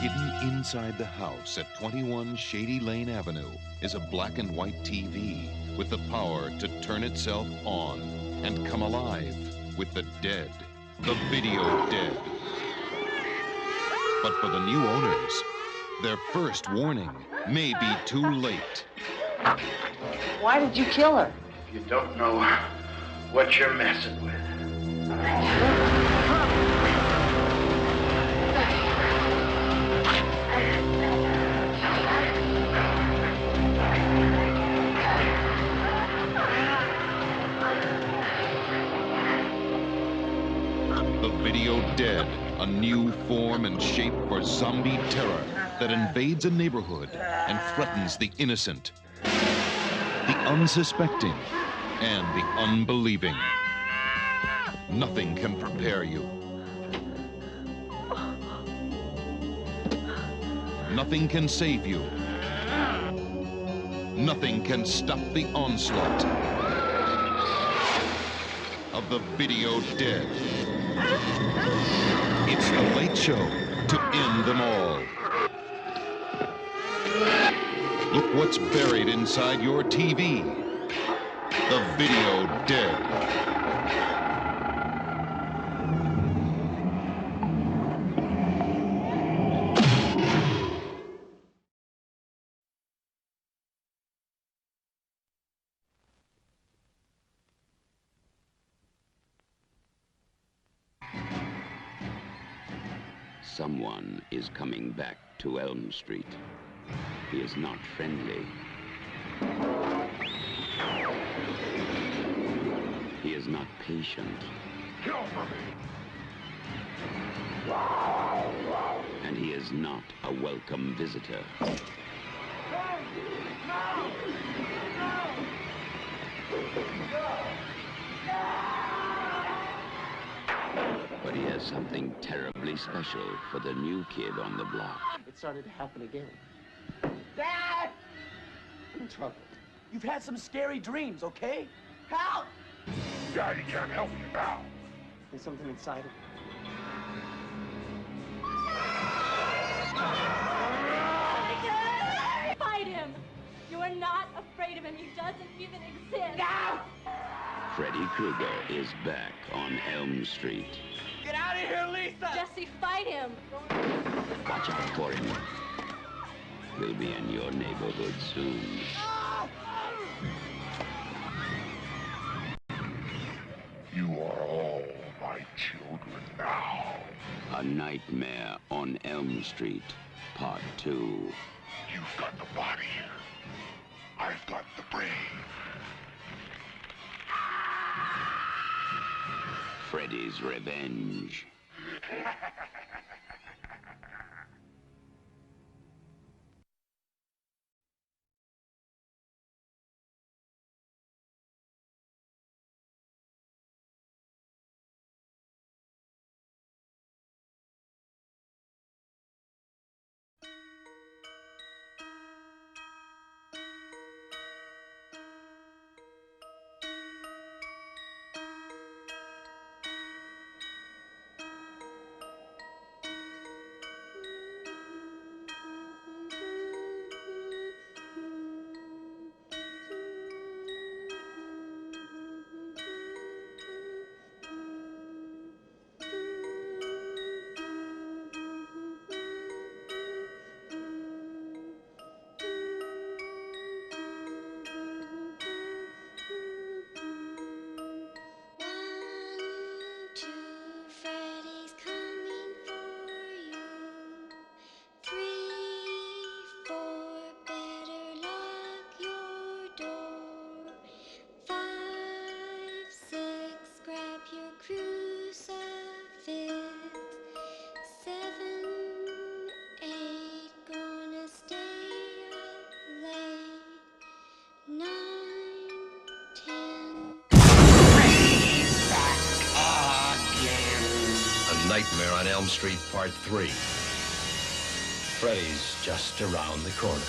Hidden inside the house at 21 Shady Lane Avenue is a black and white TV with the power to turn itself on and come alive with the dead, the video dead. But for the new owners, their first warning may be too late. Why did you kill her? You don't know what you're messing with. The video dead, a new form and shape for zombie terror that invades a neighborhood and threatens the innocent, the unsuspecting, and the unbelieving. Nothing can prepare you. Nothing can save you. Nothing can stop the onslaught of the video dead. It's The Late Show to end them all. Look what's buried inside your TV. The video dead. Someone is coming back to Elm Street. He is not friendly. He is not patient. Kill for me. And he is not a welcome visitor. But he has something terribly special for the new kid on the block. It started to happen again. Dad! I'm in trouble. You've had some scary dreams, okay? Help! Daddy can't help you now. There's something inside of me. Fight him! You are not afraid of him. He doesn't even exist. No! Freddy Krueger is back on Elm Street. Get out of here, Lisa! Jesse, fight him! Watch out for him. He'll be in your neighborhood soon. You are all my children now. A Nightmare on Elm Street, Part 2. You've got the body. I've got the brain. Freddy's Revenge. Nightmare on Elm Street, Part 3. Freddy's just around the corner.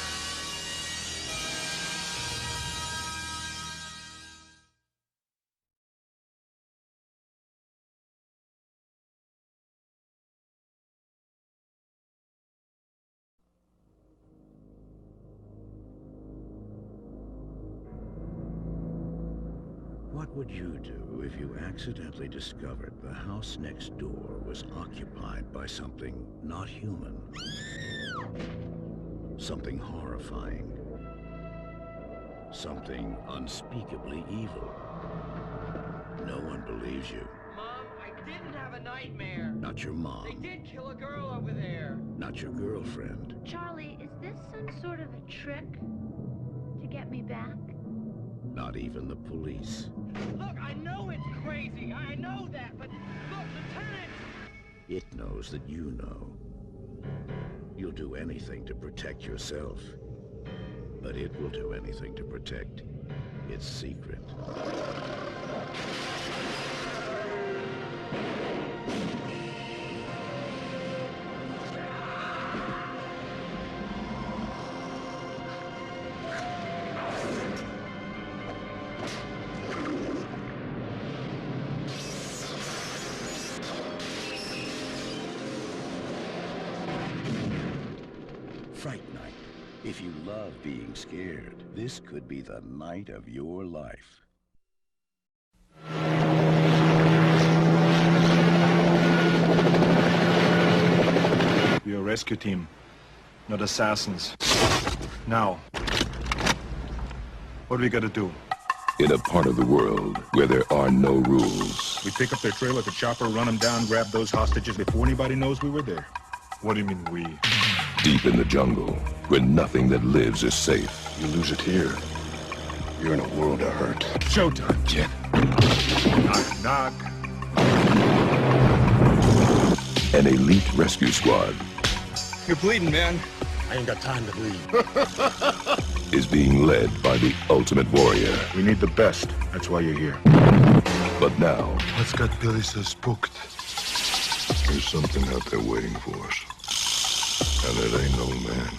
What would you do if you accidentally discovered the house next door was occupied by something not human? Something horrifying. Something unspeakably evil. No one believes you. Mom, I didn't have a nightmare. Not your mom. They did kill a girl over there. Not your girlfriend. Charlie, is this some sort of a trick to get me back? Not even the police. Look, I know it's crazy. I know that, but look, Lieutenant! It knows that you know. You'll do anything to protect yourself. But it will do anything to protect its secret. Fright Night. If you love being scared, this could be the night of your life. We are a rescue team, not assassins. Now, what do we gotta do? In a part of the world where there are no rules. We pick up their trailer with a chopper, run them down, grab those hostages before anybody knows we were there. What do you mean, we? Deep in the jungle, where nothing that lives is safe. You lose it here, you're in a world of hurt. Showtime, kid. Knock, knock. An elite rescue squad You're bleeding, man. I ain't got time to bleed. is being led by the ultimate warrior. We need the best. That's why you're here. But now, What's got Billy so spooked? there's something out there waiting for us. And it ain't no man.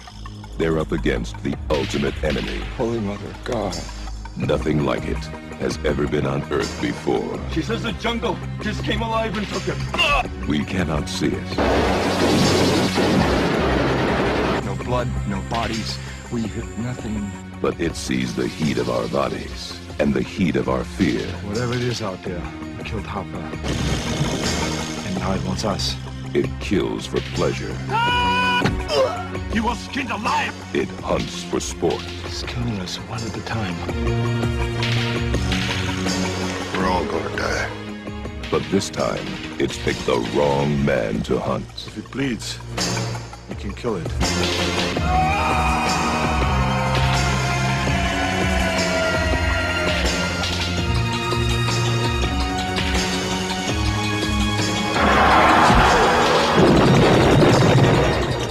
They're up against the ultimate enemy. Holy Mother of God. Nothing like it has ever been on Earth before. She says the jungle just came alive and took him. We cannot see it. No blood, no bodies. We hit nothing. But it sees the heat of our bodies and the heat of our fear. Whatever it is out there, killed Hopper. And now it wants us. It kills for pleasure. He was skinned alive. It hunts for sport. It's killing us one at a time. We're all gonna die. But this time, it's picked the wrong man to hunt. If it bleeds, we can kill it.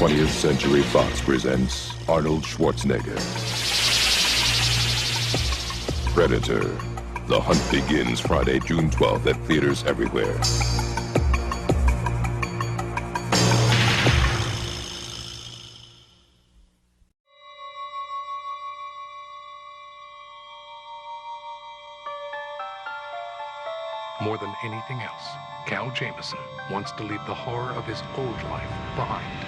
th Century Fox presents Arnold Schwarzenegger. Predator. The hunt begins Friday, June 12th at theaters everywhere. More than anything else, Cal Jameson wants to leave the horror of his old life behind.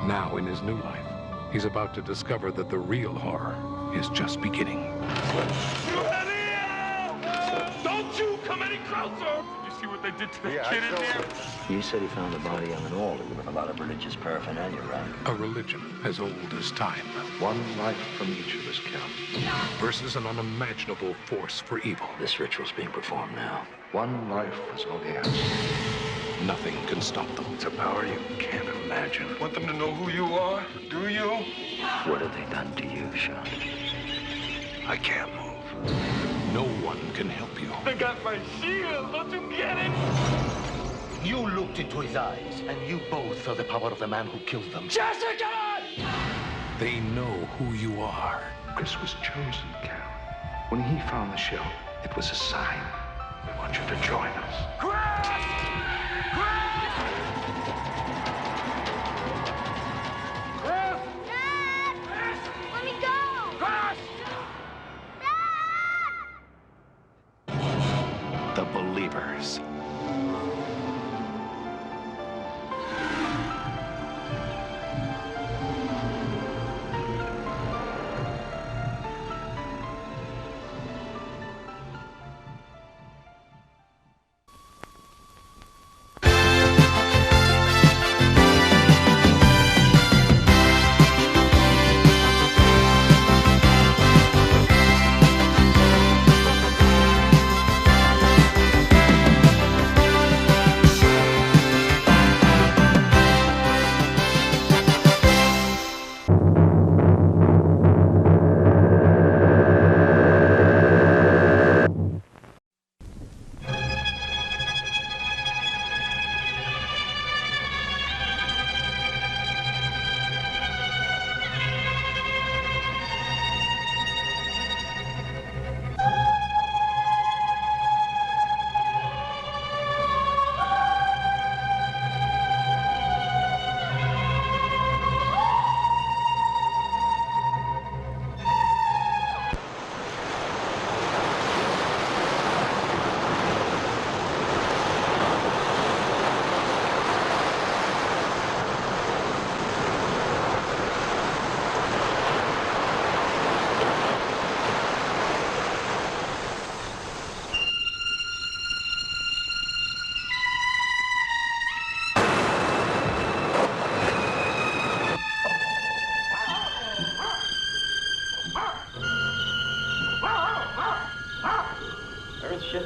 Now, in his new life, he's about to discover that the real horror is just beginning. Don't you come any closer! Did you see what they did to that kid in there? You said he found the body on an altar with a lot of religious paraphernalia, right? A religion as old as time. One life from each of us counts. Versus an unimaginable force for evil. This ritual's being performed now. One life was all he asked. Nothing can stop them. It's a power you can't imagine. Want them to know who you are? Do you? What have they done to you, Sean? I can't move. No one can help you. I got my shield. Don't you get it? You looked into his eyes, and you both felt the power of the man who killed them. Jessica! They know who you are. Chris was chosen, Cal. When he found the show, it was a sign. We want you to join us. Chris! Chris! Chris! Dad! Let me go! Chris! Dad! The Believers.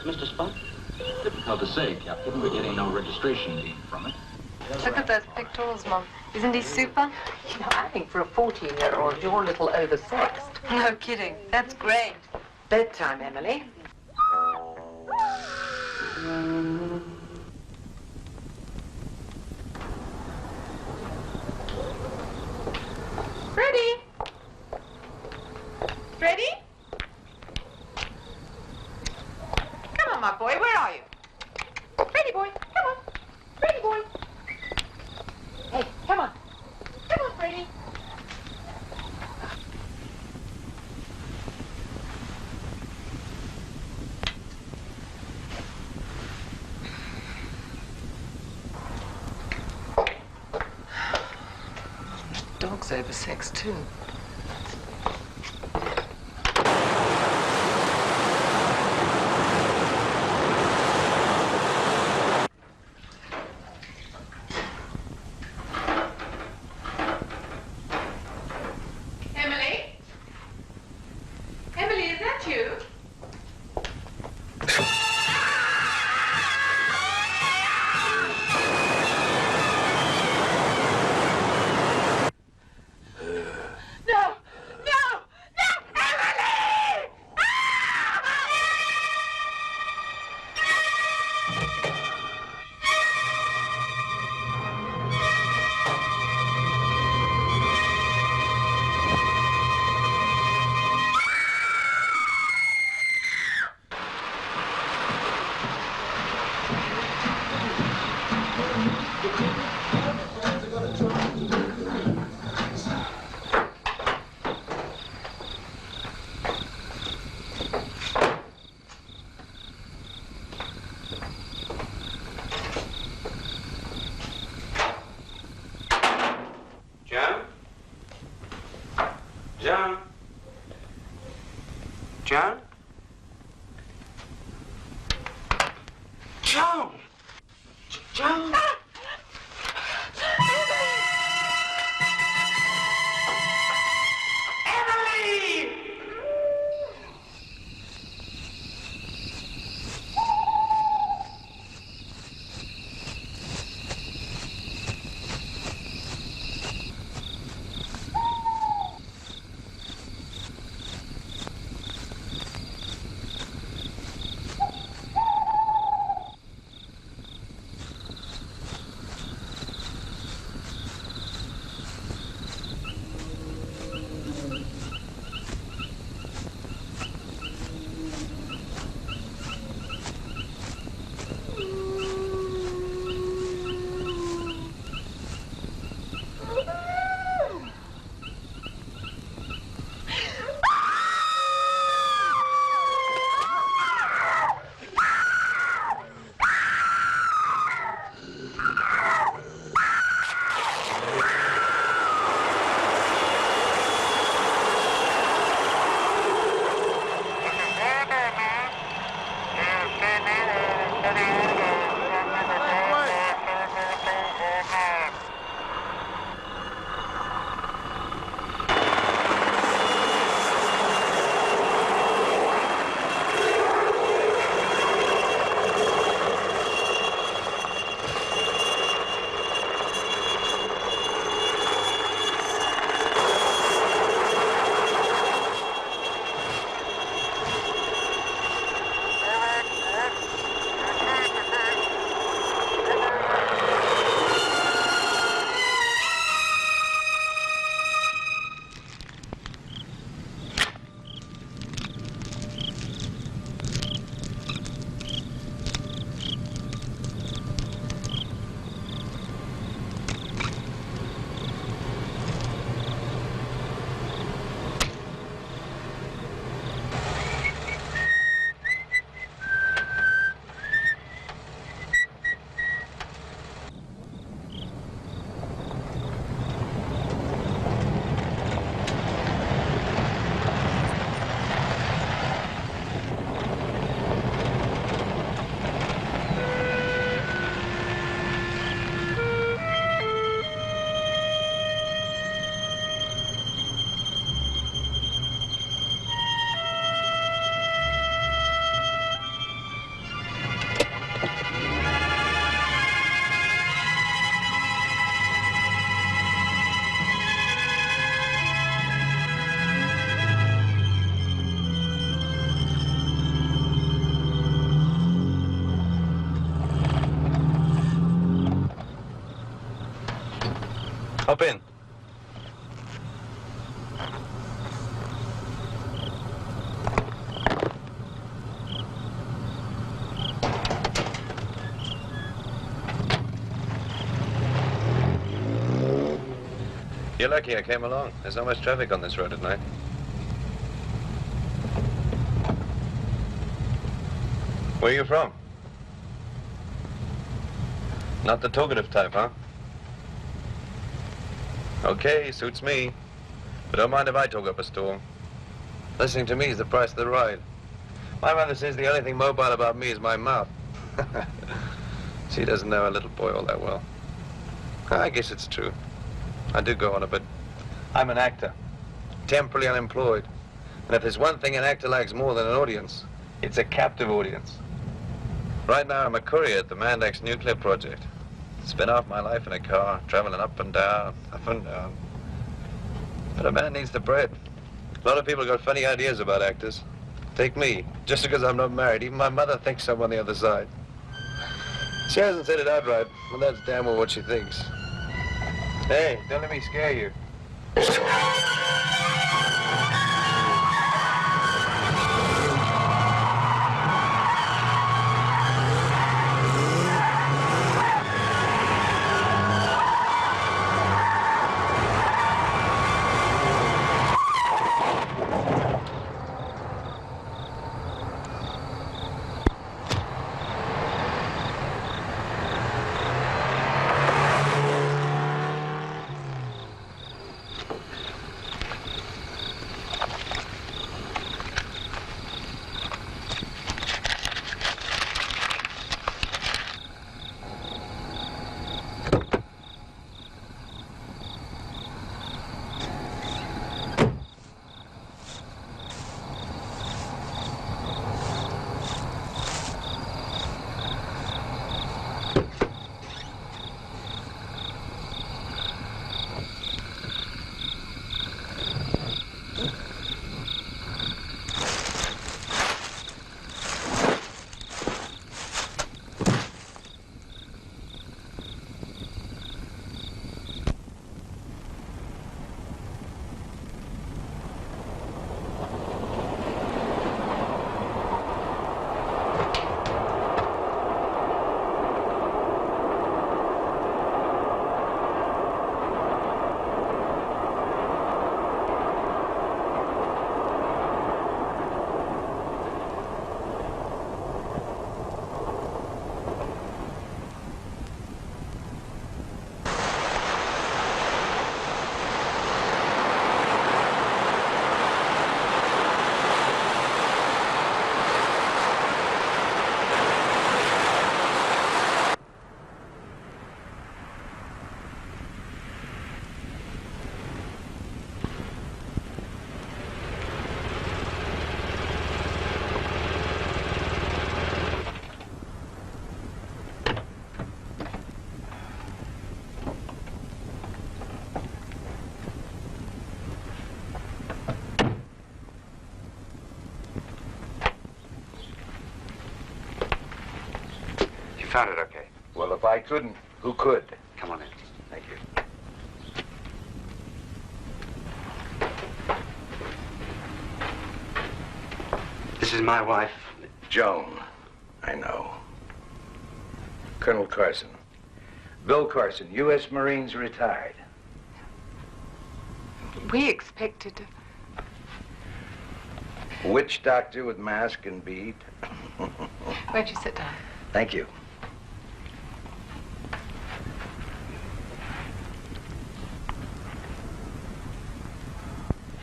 Mr. Spot? Difficult to say, Captain. We're getting no registration deed from it. Look at those pictorials, Mom. Isn't he super? You know, I think for a 14-year-old, you're a little oversexed. No kidding. That's great. Bedtime, Emily. Freddie? Freddie? Come on, my boy. Where are you? Freddie boy, come on. Freddie boy. Hey, come on. Come on, Freddie. Dog's oversexed, too. Emily? Emily, is that you? Hop in. You're lucky I came along. There's not much traffic on this road at night. Where are you from? Not the talkative type, huh? Okay, suits me. But don't mind if I talk up a storm. Listening to me is the price of the ride. My mother says the only thing mobile about me is my mouth. She doesn't know a little boy all that well. I guess it's true. I do go on a bit. I'm an actor, temporarily unemployed. And if there's one thing an actor likes more than an audience, it's a captive audience. Right now, I'm a courier at the Mandax nuclear project. Spent half my life in a car, traveling up and down, up and down. But a man needs the bread. A lot of people got funny ideas about actors. Take me. Just because I'm not married, even my mother thinks I'm on the other side. She hasn't said it outright, but that's damn well what she thinks. Hey, don't let me scare you. Found it okay? Well, if I couldn't, who could? Come on in. Thank you. This is my wife. Joan. I know. Colonel Carson. Bill Carson, U.S. Marines, retired. We expected... Witch doctor with mask and bead. Where'd you sit down? Thank you.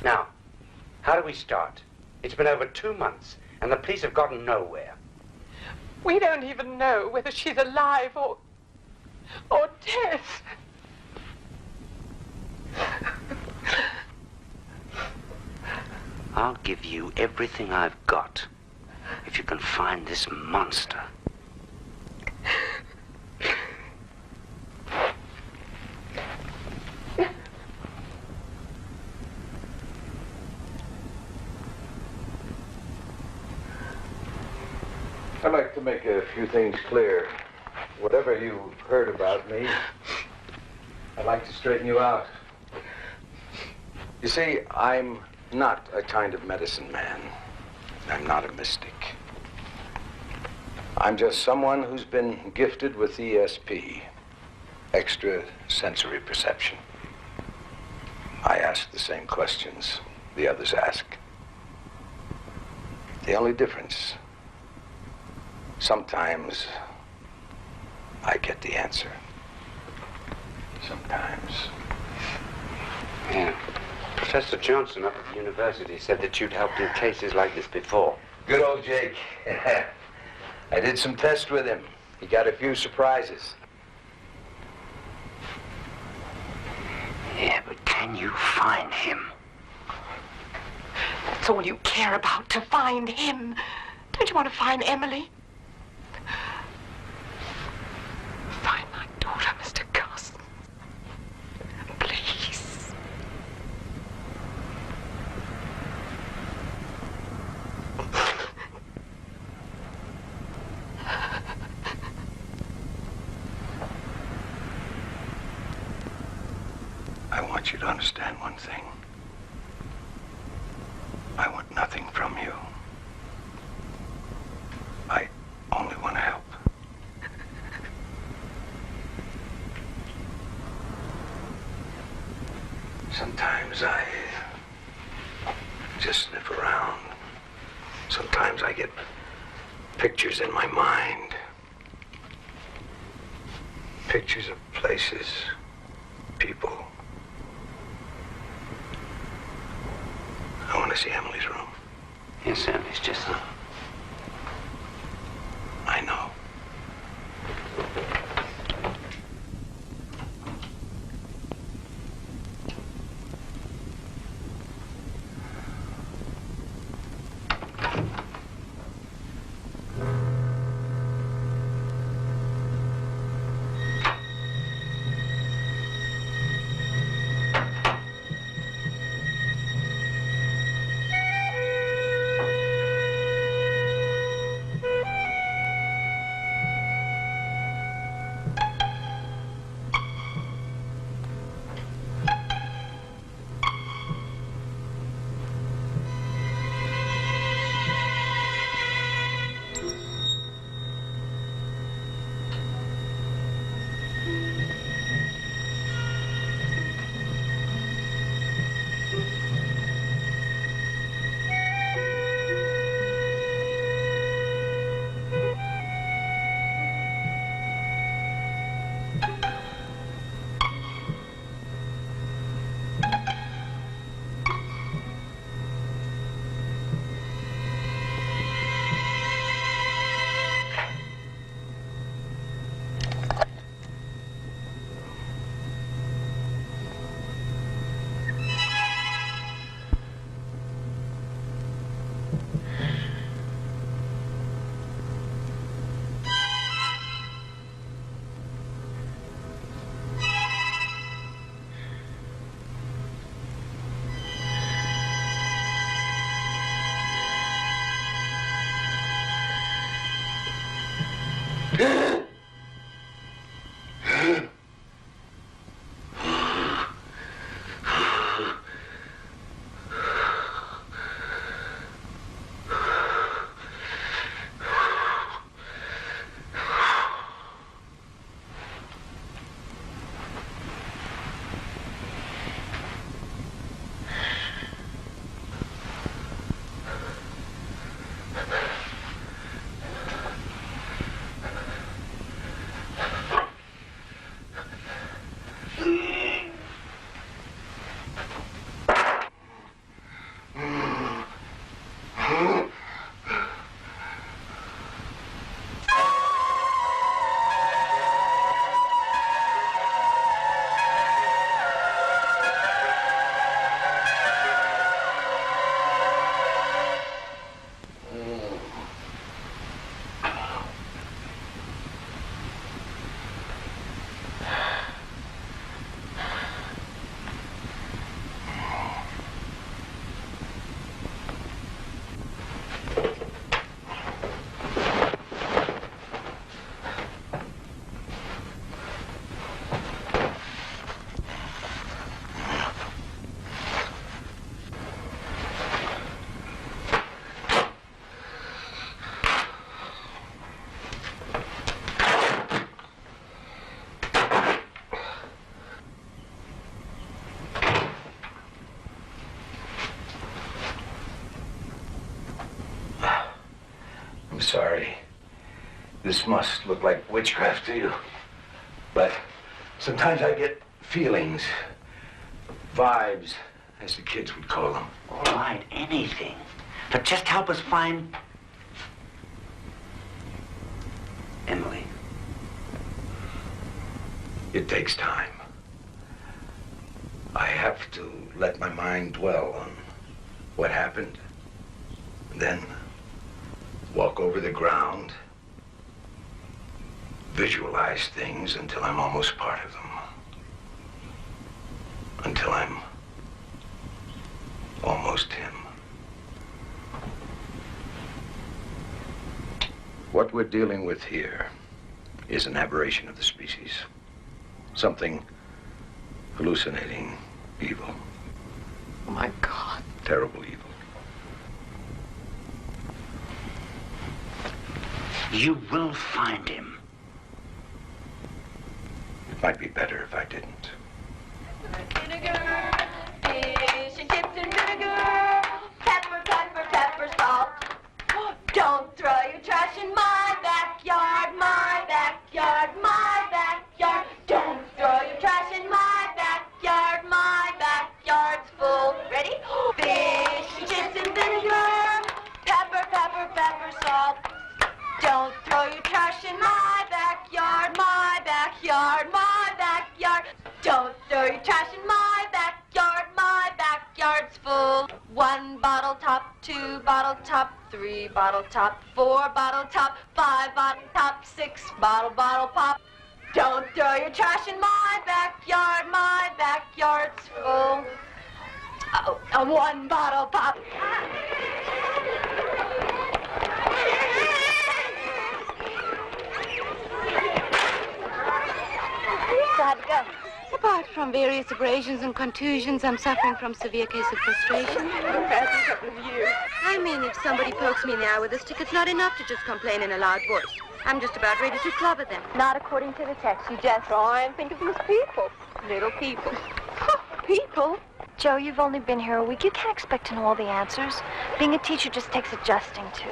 Now, how do we start? It's been over 2 months, and the police have gotten nowhere. We don't even know whether she's alive or dead. I'll give you everything I've got if you can find this monster. I'd like to make a few things clear. Whatever you've heard about me, I'd like to straighten you out. You see, I'm not a kind of medicine man. I'm not a mystic. I'm just someone who's been gifted with ESP, extrasensory perception. I ask the same questions the others ask. The only difference, sometimes I get the answer. Sometimes. Yeah. Professor Johnson up at the university said that you'd helped in cases like this before. Good old Jake. I did some tests with him. He got a few surprises. Yeah, but can you find him? That's all you care about, to find him. Don't you want to find Emily? Find my daughter, Mr. Carson. Please. I want you to understand one thing. I want nothing from you. I only want to help. Sometimes I just sniff around. Sometimes I get pictures in my mind. Pictures of places, people. I want to see Emily's room. Yes, Emily's just there. I know. This must look like witchcraft to you. But sometimes I get feelings, vibes, as the kids would call them. All right, anything. But just help us find Emily. It takes time. I have to let my mind dwell on what happened, and then walk over the ground, visualize things until I'm almost part of them. Until I'm almost him. What we're dealing with here is an aberration of the species. Something hallucinating evil. Oh my God. Terrible evil. You will find him. It might be better if I didn't. Vinegar, fish and chips and vinegar, pepper, pepper, pepper, salt. Don't throw your trash in my backyard, my backyard, my backyard. Don't throw your trash in my backyard, my backyard's full. Ready? Fish and chips and vinegar, pepper, pepper, pepper, salt. Don't throw your trash in my backyard, my backyard, my backyard. Don't throw your trash in my backyard's full. 1 bottle top, 2 bottle top, 3 bottle top, 4 bottle top, 5 bottle top, 6 bottle pop. Don't throw your trash in my backyard's full. 1 bottle pop. So how'd it go? Apart from various abrasions and contusions, I'm suffering from severe case of frustration. Past a couple of years. I mean, if somebody pokes me in the eye with a stick, it's not enough to just complain in a loud voice. I'm just about ready to clobber them. Not according to the text. You just try and think of them as people. Little people. People? Joe, you've only been here a week. You can't expect to know all the answers. Being a teacher just takes adjusting to.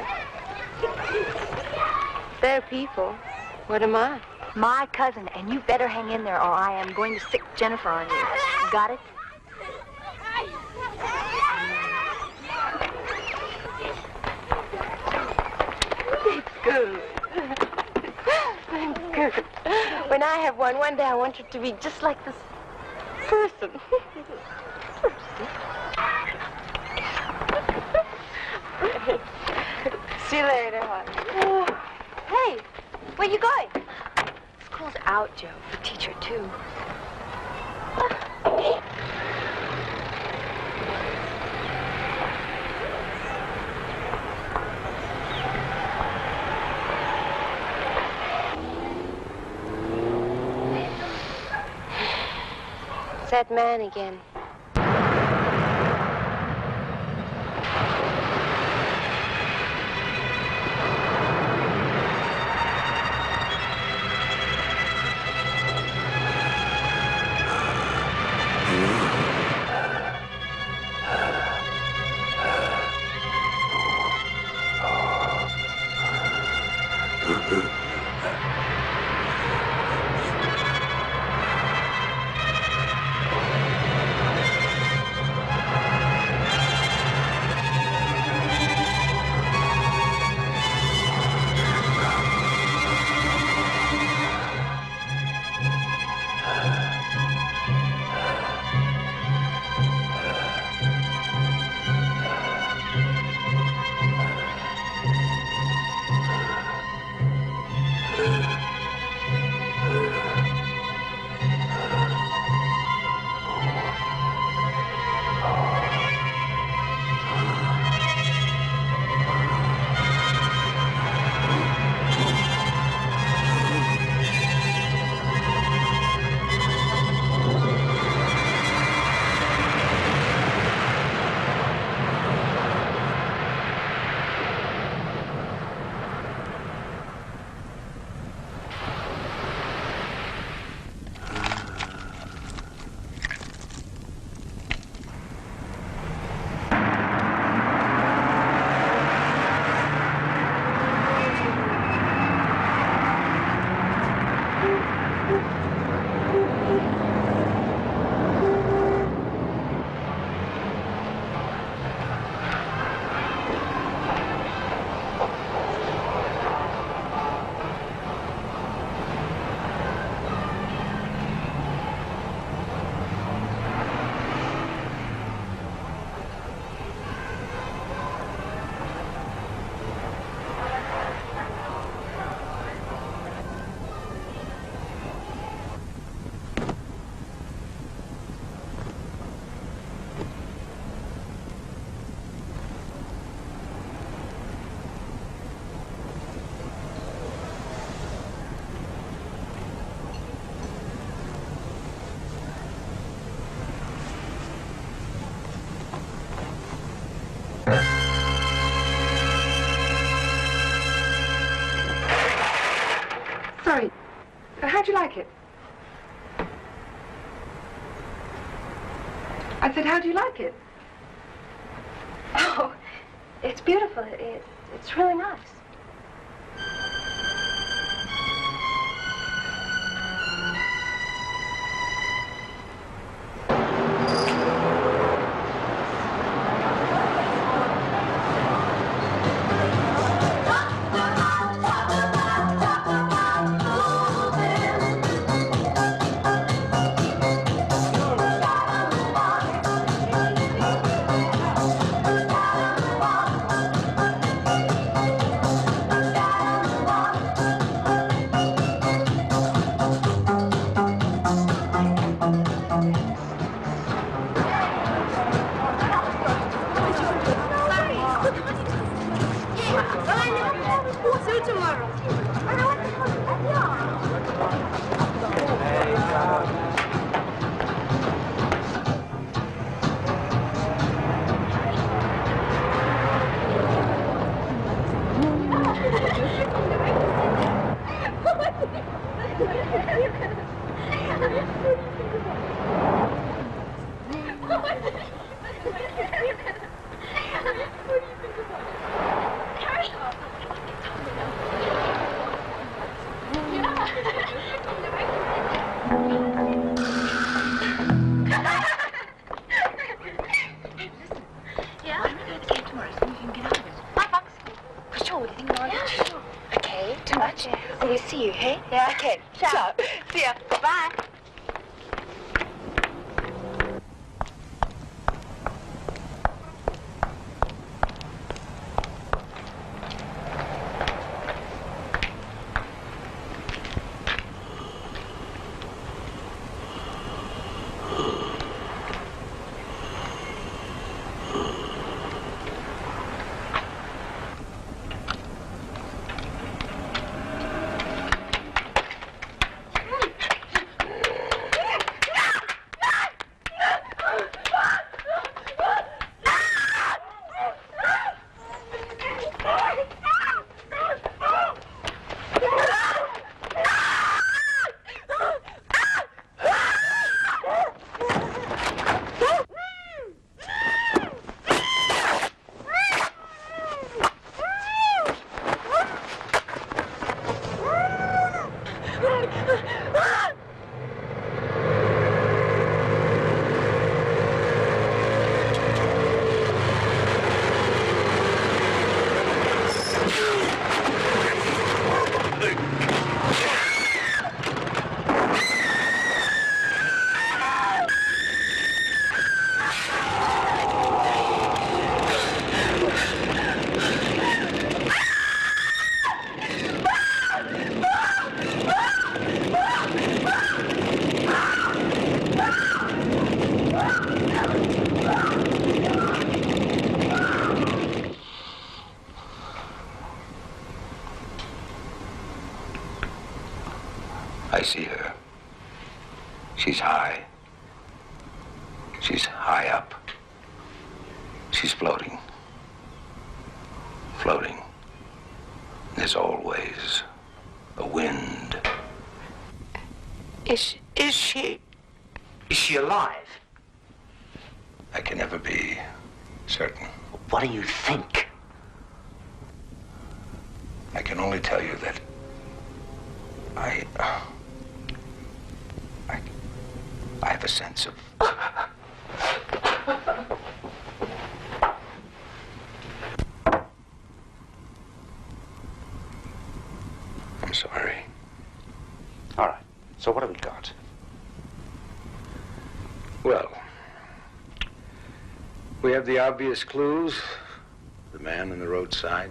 They're people. What am I? My cousin, and you better hang in there or I am going to sick Jennifer on you. Got it? It's good. It's good. When I have one day I want it to be just like this person. See you later, hon. Hey, where you going? School's out, Joe. For teacher, too. It's that man again. Sorry. How'd you like it? I said, how'd you like it? Oh, it's beautiful. It's really nice. See you, hey? Yeah. Okay. Ciao. See ya. Bye. I see her. She's high. She's high up. She's floating. Floating. There's always a wind. Is she alive? I can never be certain. What do you think? I can only tell you that I have a sense of... I'm sorry. All right. So what have we got? Well, we have the obvious clues. The man on the roadside.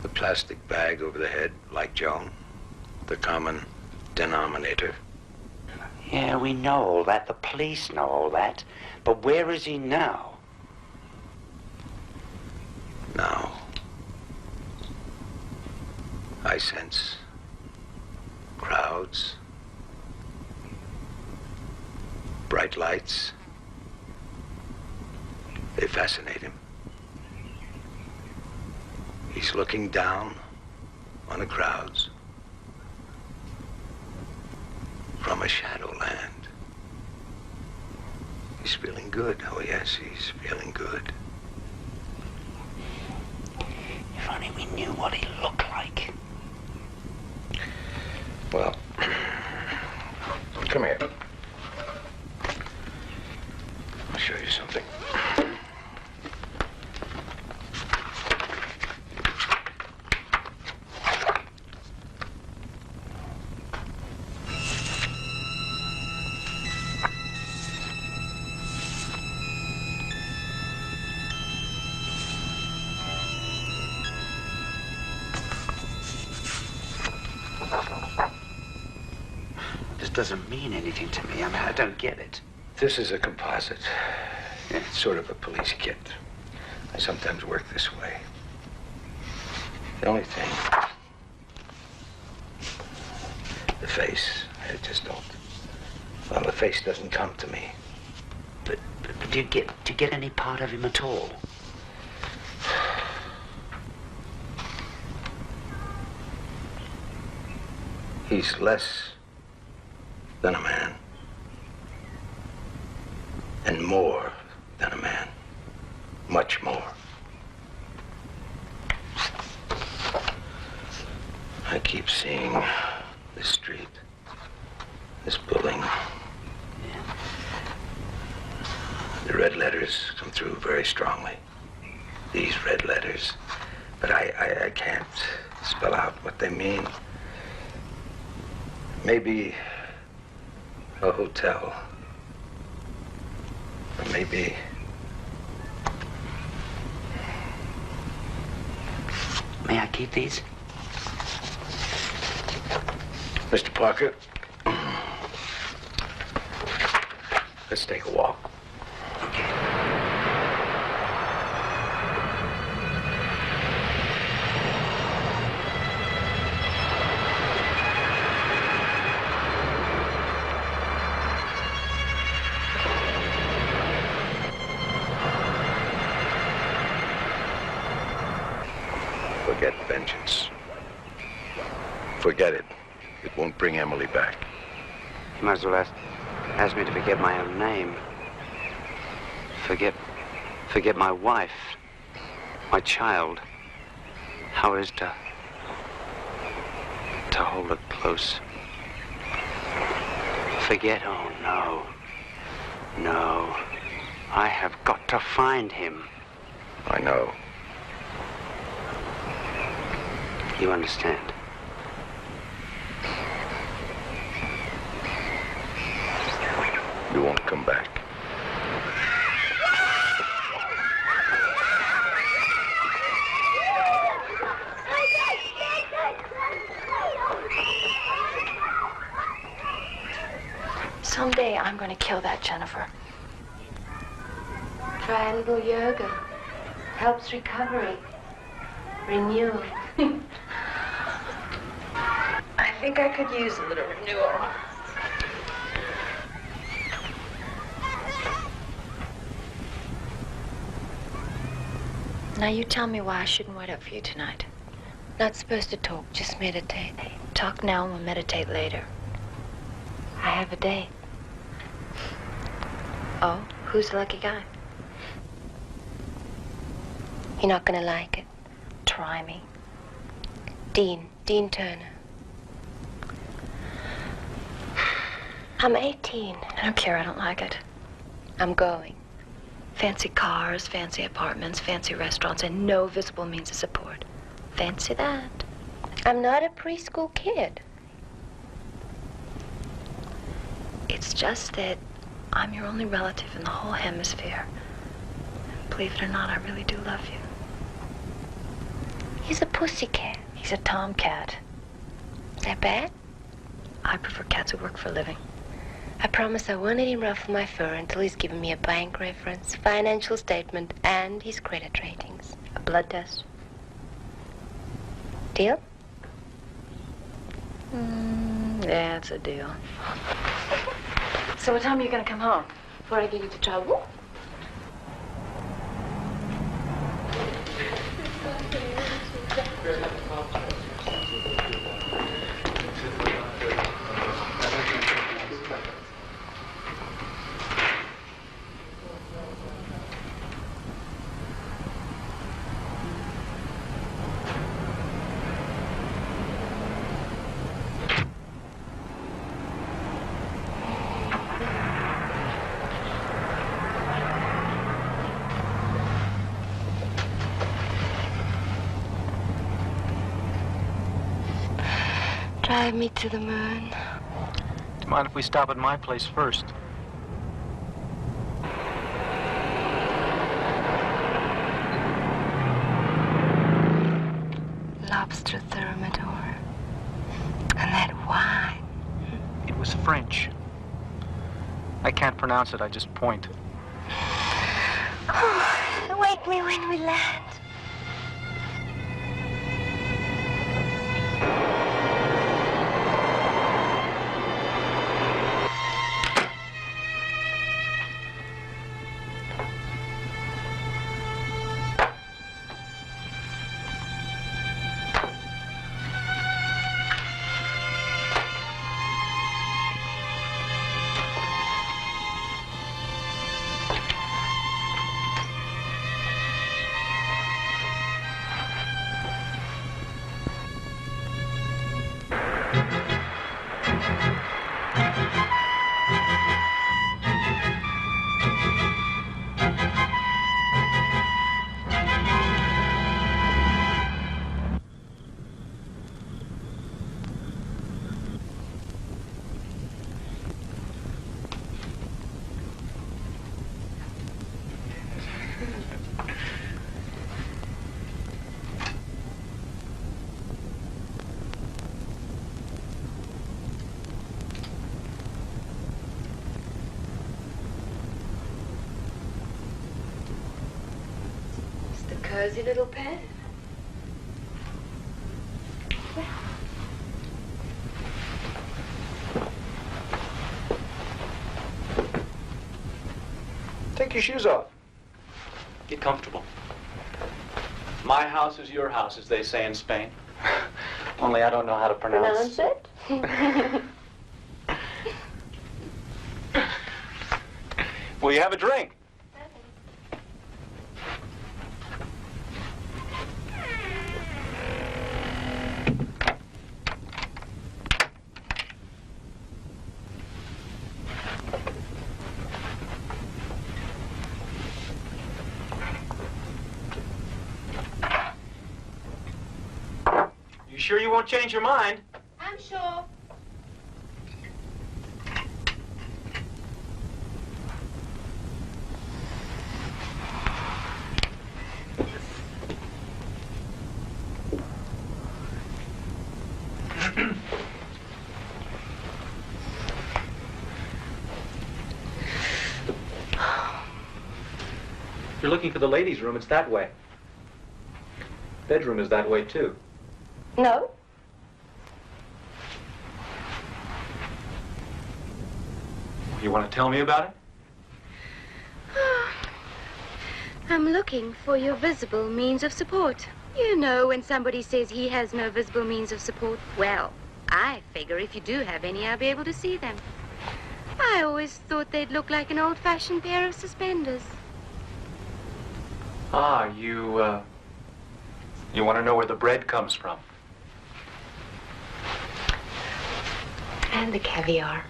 The plastic bag over the head, like Joan. The common denominator. Yeah, we know all that. The police know all that. But where is he now? Now, I sense crowds, bright lights. They fascinate him. He's looking down on the crowds, from a shadowland. He's feeling good. Oh, yes, he's feeling good. If only we knew what he looked like. Well, come here. I'll show you something. This doesn't mean anything to me. I mean, I don't get it. This is a composite. It's sort of a police kit. I sometimes work this way. The only thing, the face, I just don't. Well, the face doesn't come to me. But do you get any part of him at all? He's less than a man. And more than a man. Much more. I keep seeing this street, this building. The red letters come through very strongly. These red letters. But I can't spell out what they mean. Maybe a hotel. Or maybe... May I keep these? Mr. Parker, let's take a walk. Forget vengeance. Forget it. It won't bring Emily back. You might as well ask me to forget my own name. Forget my wife, my child. How it is to hold her close. Forget, oh no. No. I have got to find him. I know. You understand? You won't come back. Someday I'm going to kill that Jennifer. Try a little yoga. Helps recovery. Renewal. I think I could use a little renewal. Now you tell me why I shouldn't wait up for you tonight. Not supposed to talk, just meditate. Talk now and we'll meditate later. I have a date. Oh, who's the lucky guy? You're not gonna like it. Try me. Dean Turner. I'm 18. I don't care, I don't like it. I'm going. Fancy cars, fancy apartments, fancy restaurants, and no visible means of support. Fancy that. I'm not a preschool kid. It's just that I'm your only relative in the whole hemisphere. Believe it or not, I really do love you. He's a pussycat. He's a tomcat. Is that bad? I prefer cats who work for a living. I promise I won't let him ruffle my fur until he's given me a bank reference, financial statement, and his credit ratings. A blood test? Deal? Yeah, it's a deal. So what time are you going to come home? Before I get into trouble? drive me to the moon. Do you mind if we stop at my place first? Lobster thermidor. And that wine. It was French. I can't pronounce it, I just point. Oh, wake me when we land. Cozy little pen. Take your shoes off. Get comfortable. My house is your house, as they say in Spain. Only I don't know how to pronounce it. Will you have a drink? You sure you won't change your mind? I'm sure. If you're looking for the ladies' room, it's that way. Bedroom is that way, too. No. You want to tell me about it? I'm looking for your visible means of support. You know, when somebody says he has no visible means of support, well, I figure if you do have any, I'll be able to see them. I always thought they'd look like an old-fashioned pair of suspenders. Ah, you want to know where the bread comes from? And the caviar.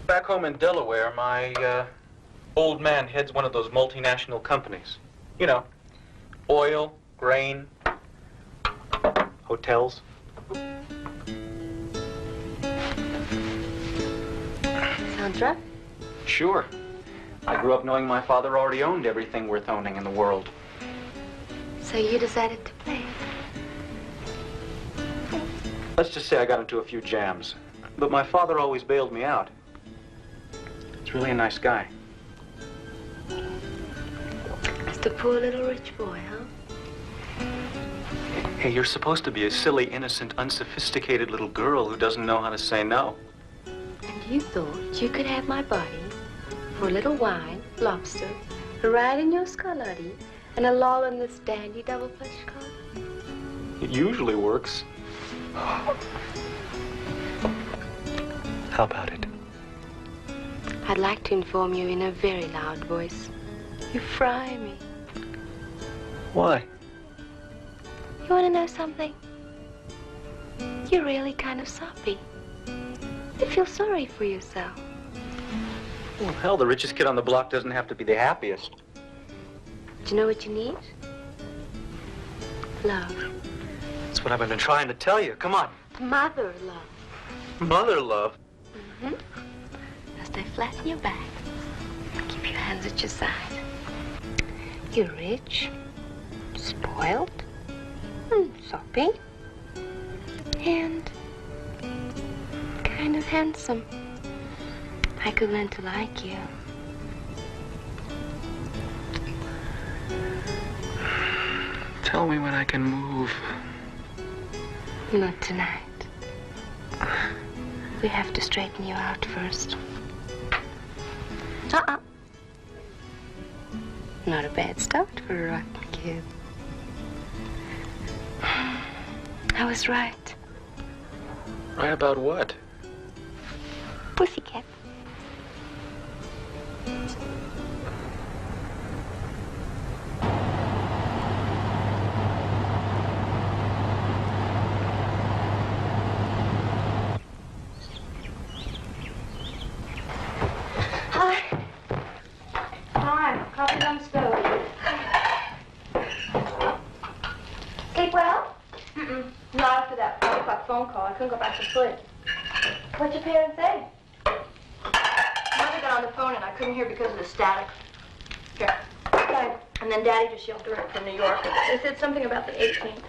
Back home in Delaware, my old man heads one of those multinational companies. You know, oil, grain, hotels. Sounds rough. Sure. I grew up knowing my father already owned everything worth owning in the world. So you decided to play it? Let's just say I got into a few jams. But my father always bailed me out. He's really a nice guy. Just a poor little rich boy, huh? Hey, you're supposed to be a silly, innocent, unsophisticated little girl who doesn't know how to say no. And you thought you could have my body for a little wine, lobster, a ride in your Scarlatti, and a lull in this dandy double plush coat? It usually works. How about it? I'd like to inform you in a very loud voice. You fry me. Why? You want to know something? You're really kind of soppy. You feel sorry for yourself. Well, hell, the richest kid on the block doesn't have to be the happiest. Do you know what you need? Love. That's what I've been trying to tell you. Come on. Mother love. Mother love. Mm-hmm. Now stay flat on your back. Keep your hands at your side. You're rich, spoiled, soppy, and kind of handsome. I could learn to like you. Tell me when I can move. Not tonight. We have to straighten you out first. Not a bad start for a rotten kid. I was right. Right about what? Pussycat. Hi. Hi. Coffee's on the stove. Sleep well? Not after that 5 o'clock phone call. I couldn't go back to sleep. What'd your parents say? Mother got on the phone and I couldn't hear because of the static. Here. Okay. And then Daddy just yelled direct from New York. They said something about the 18th.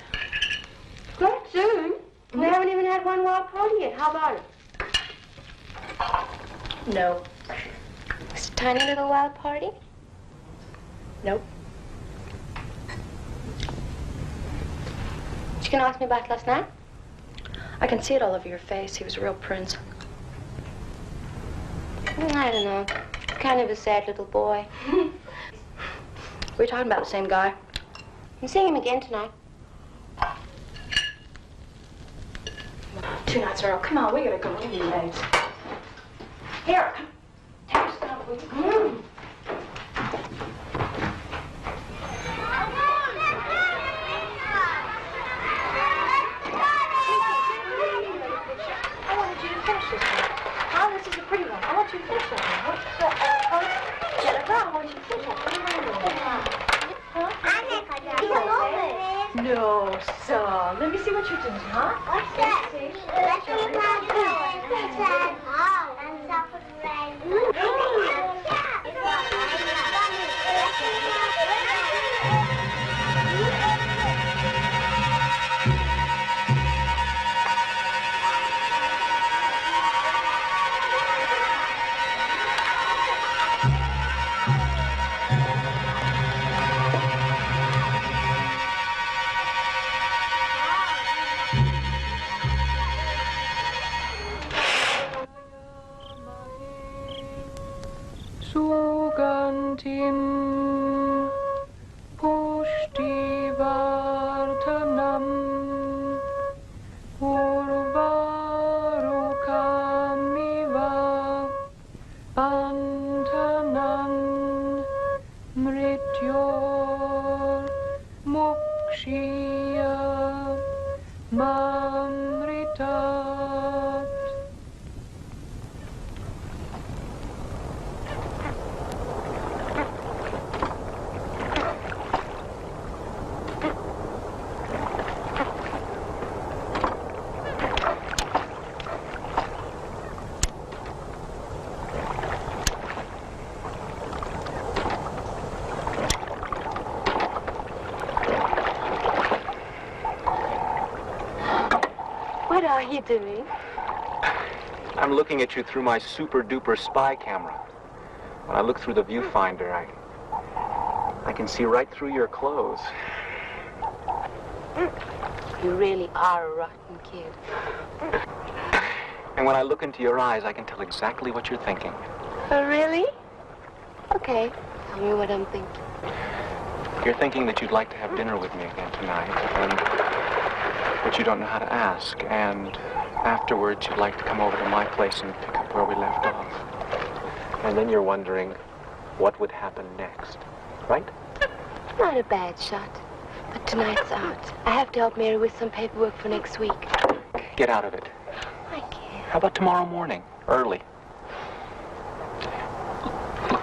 Quite soon. We haven't even had one wild party yet. How about it? No. It's a tiny little wild party? Nope. You gonna ask me about last night? I can see it all over your face. He was a real prince. I don't know. Kind of a sad little boy. We're talking about the same guy. I'm seeing him again tonight. 2 nights in a row. Come on, we gotta go. We're getting late. Here, come. Take your stuff, will you? I wanted you to finish this one. Oh, this is a pretty one. I want you to finish that one. Jennifer, I want you to finish that one. No, so let me see what you're doing, huh? What's that? Let's see what's that. Oh, that's up with Sugantim pushtivartanam urvarukamiva pantanan mrityor mokshiya mamritat. What are you doing? I'm looking at you through my super-duper spy camera. When I look through the viewfinder, I can see right through your clothes. You really are a rotten kid. And when I look into your eyes, I can tell exactly what you're thinking. Oh, really? Okay. Tell me what I'm thinking. You're thinking that you'd like to have dinner with me again tonight, but you don't know how to ask. And afterwards, you'd like to come over to my place and pick up where we left off. And then you're wondering what would happen next, right? Not a bad shot. But tonight's out. I have to help Mary with some paperwork for next week. Get out of it. I can't. How about tomorrow morning, early?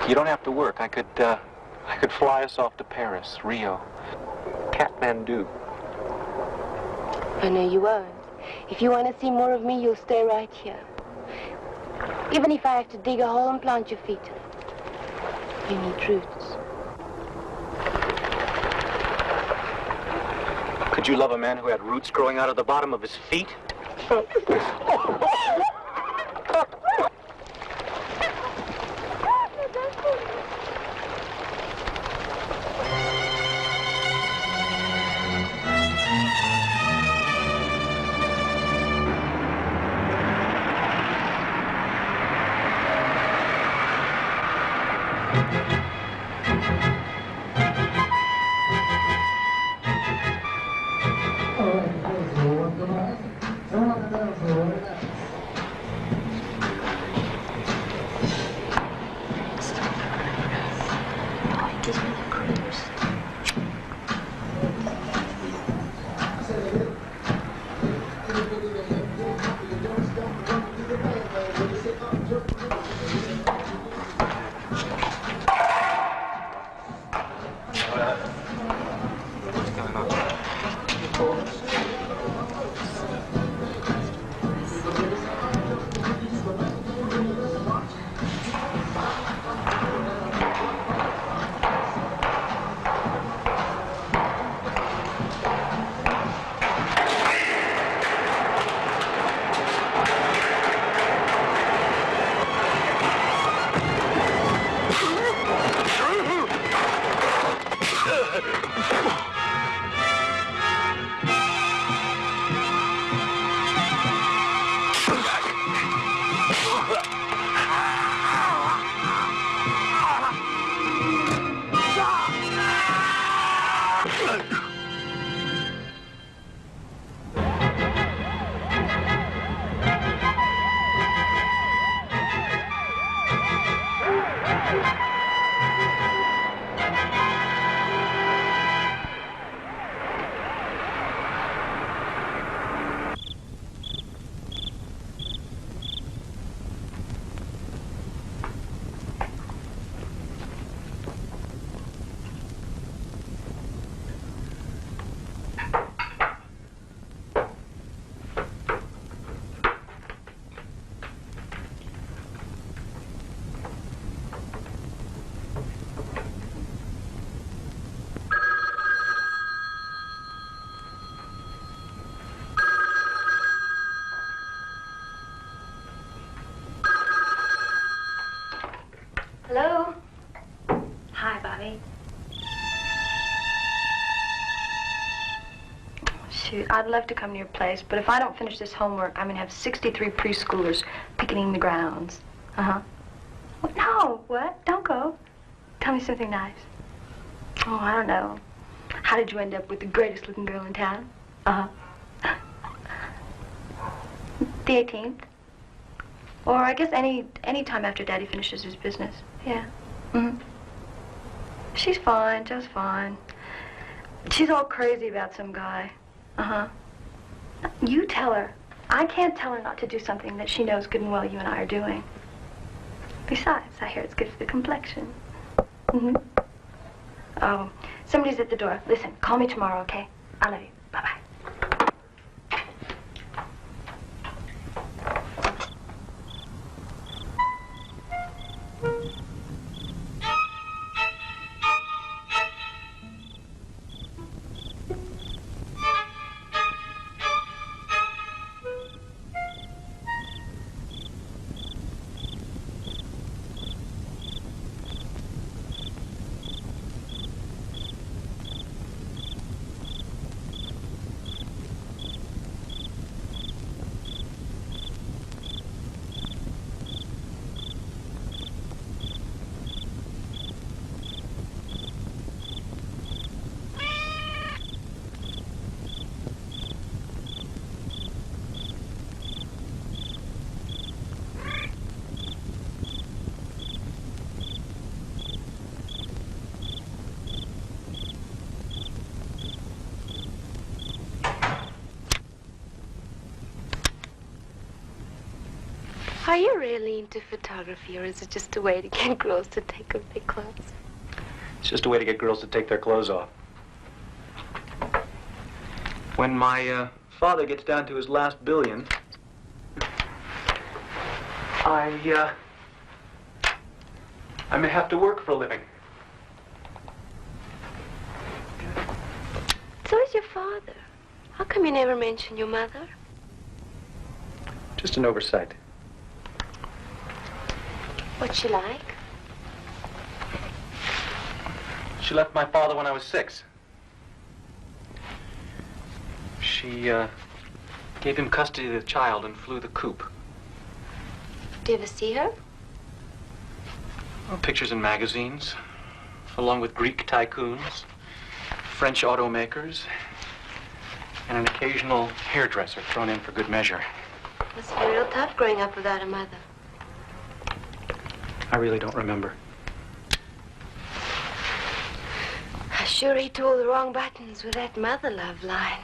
You don't have to work. I could fly us off to Paris, Rio, Kathmandu. I know you won't. If you want to see more of me, you'll stay right here. Even if I have to dig a hole and plant your feet in it. You need roots. Could you love a man who had roots growing out of the bottom of his feet? Hello? Hi, Bobby. Shoot, I'd love to come to your place, but if I don't finish this homework, I'm gonna have 63 preschoolers picketing the grounds. Uh-huh. No, what? Don't go. Tell me something nice. Oh, I don't know. How did you end up with the greatest looking girl in town? Uh-huh. The 18th. Or I guess any time after Daddy finishes his business. Yeah. Mm-hmm. She's fine. Joe's fine. She's all crazy about some guy. Uh-huh. You tell her. I can't tell her not to do something that she knows good and well you and I are doing. Besides, I hear it's good for the complexion. Mm-hmm. Oh, somebody's at the door. Listen, call me tomorrow, okay? I love you. Bye-bye. Are you really into photography, or is it just a way to get girls to take off their clothes? It's just a way to get girls to take their clothes off. When my father gets down to his last billion, I may have to work for a living. So is your father. How come you never mention your mother? Just an oversight. What's she like? She left my father when I was 6. She gave him custody of the child and flew the coop. Do you ever see her? Well, pictures in magazines, along with Greek tycoons, French automakers, and an occasional hairdresser thrown in for good measure. Must be real tough growing up without a mother. I really don't remember. I sure ate all the wrong buttons with that mother love line.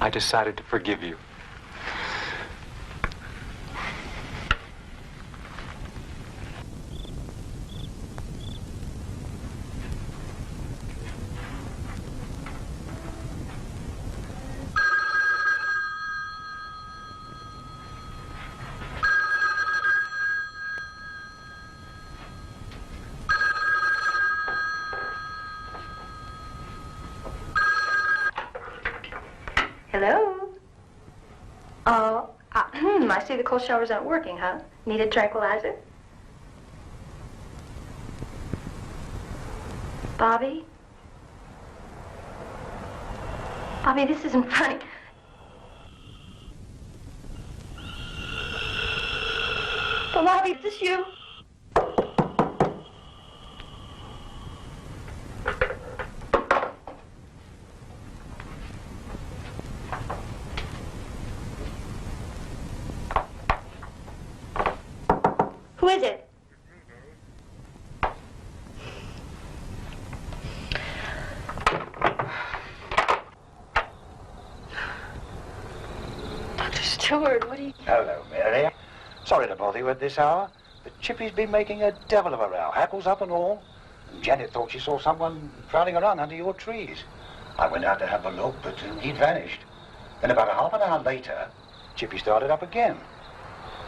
I decided to forgive you. Hello? Oh, I see the cold showers aren't working, huh? Need a tranquilizer? Bobby? Bobby, this isn't funny. But Bobby, is this you? Who is it? Dr. Stewart, what are you... Hello, Mary. Sorry to bother you at this hour, but Chippy's been making a devil of a row, hackles up and all. And Janet thought she saw someone prowling around under your trees. I went out to have a look, but he'd vanished. Then about a half an hour later, Chippy started up again.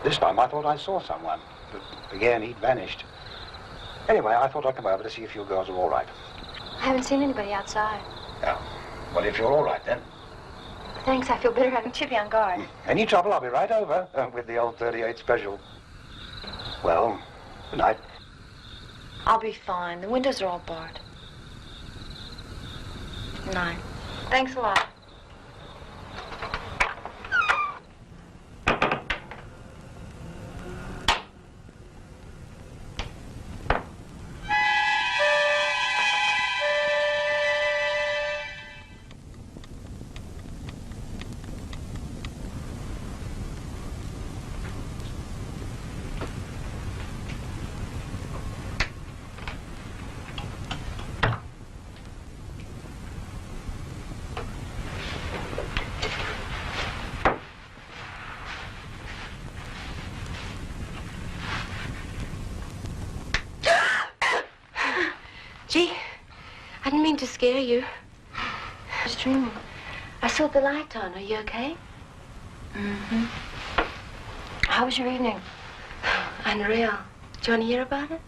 This time I thought I saw someone, but again he'd vanished. Anyway, I thought I'd come over to see if you girls are all right. I haven't seen anybody outside. Yeah. Well, if you're all right then. Thanks, I feel better having Chippy on guard. Any trouble, I'll be right over with the old 38 special. Well, good night. I'll be fine. The windows are all barred. Good night. Thanks a lot. Gee, I didn't mean to scare you. I was dreaming. I saw the light on. Are you okay? Mm-hmm. How was your evening? Unreal. Do you want to hear about it?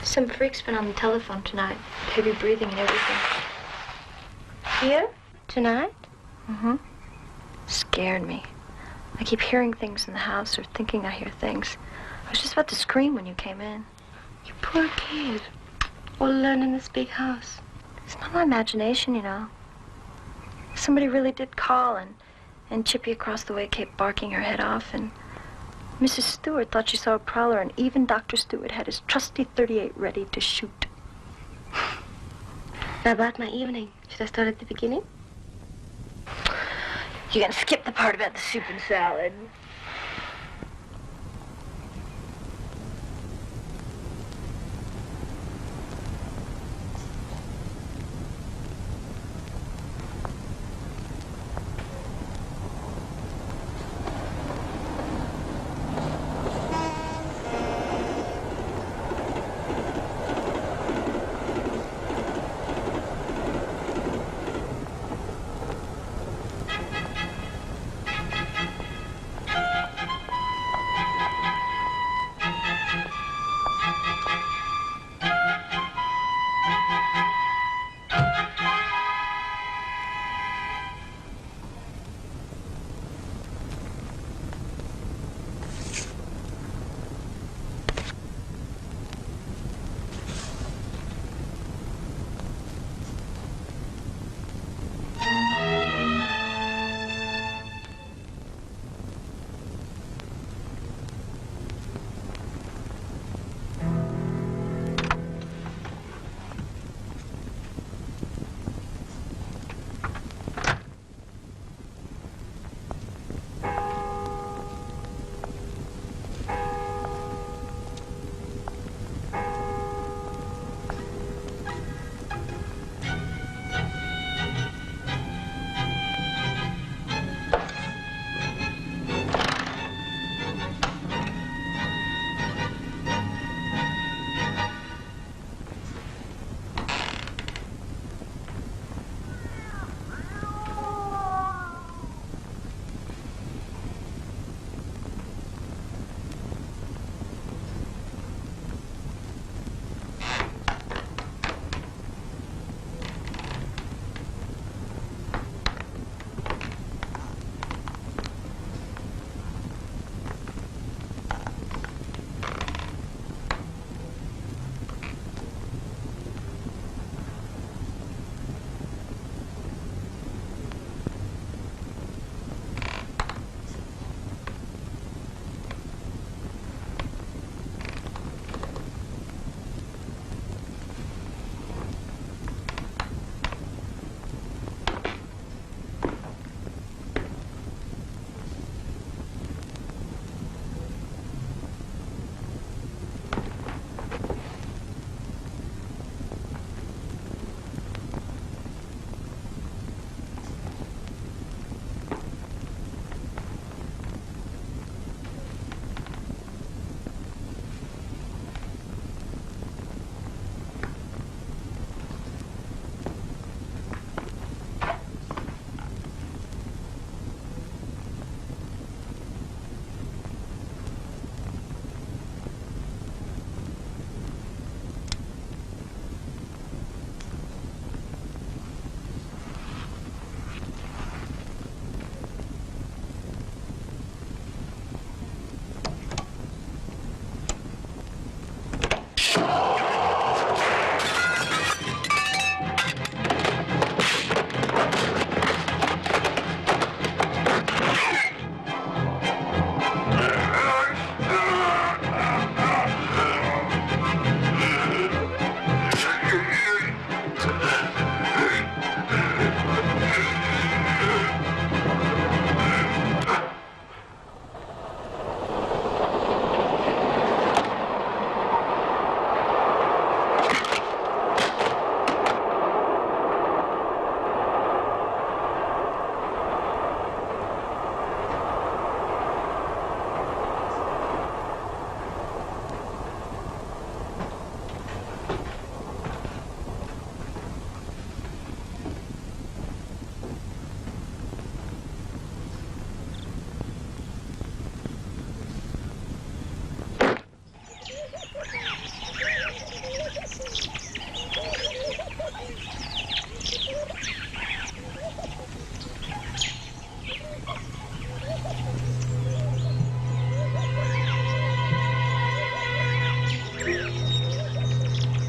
Some freak's been on the telephone tonight. Heavy breathing and everything. Here? Tonight? Mm-hmm. Scared me. I keep hearing things in the house or thinking I hear things. I was just about to scream when you came in. You poor kid. All alone in this big house. It's not my imagination, you know. Somebody really did call, and Chippy across the way kept barking her head off, and Mrs. Stewart thought she saw a prowler, and even Dr. Stewart had his trusty 38 ready to shoot. Now about my evening. Should I start at the beginning? You can skip the part about the soup and salad.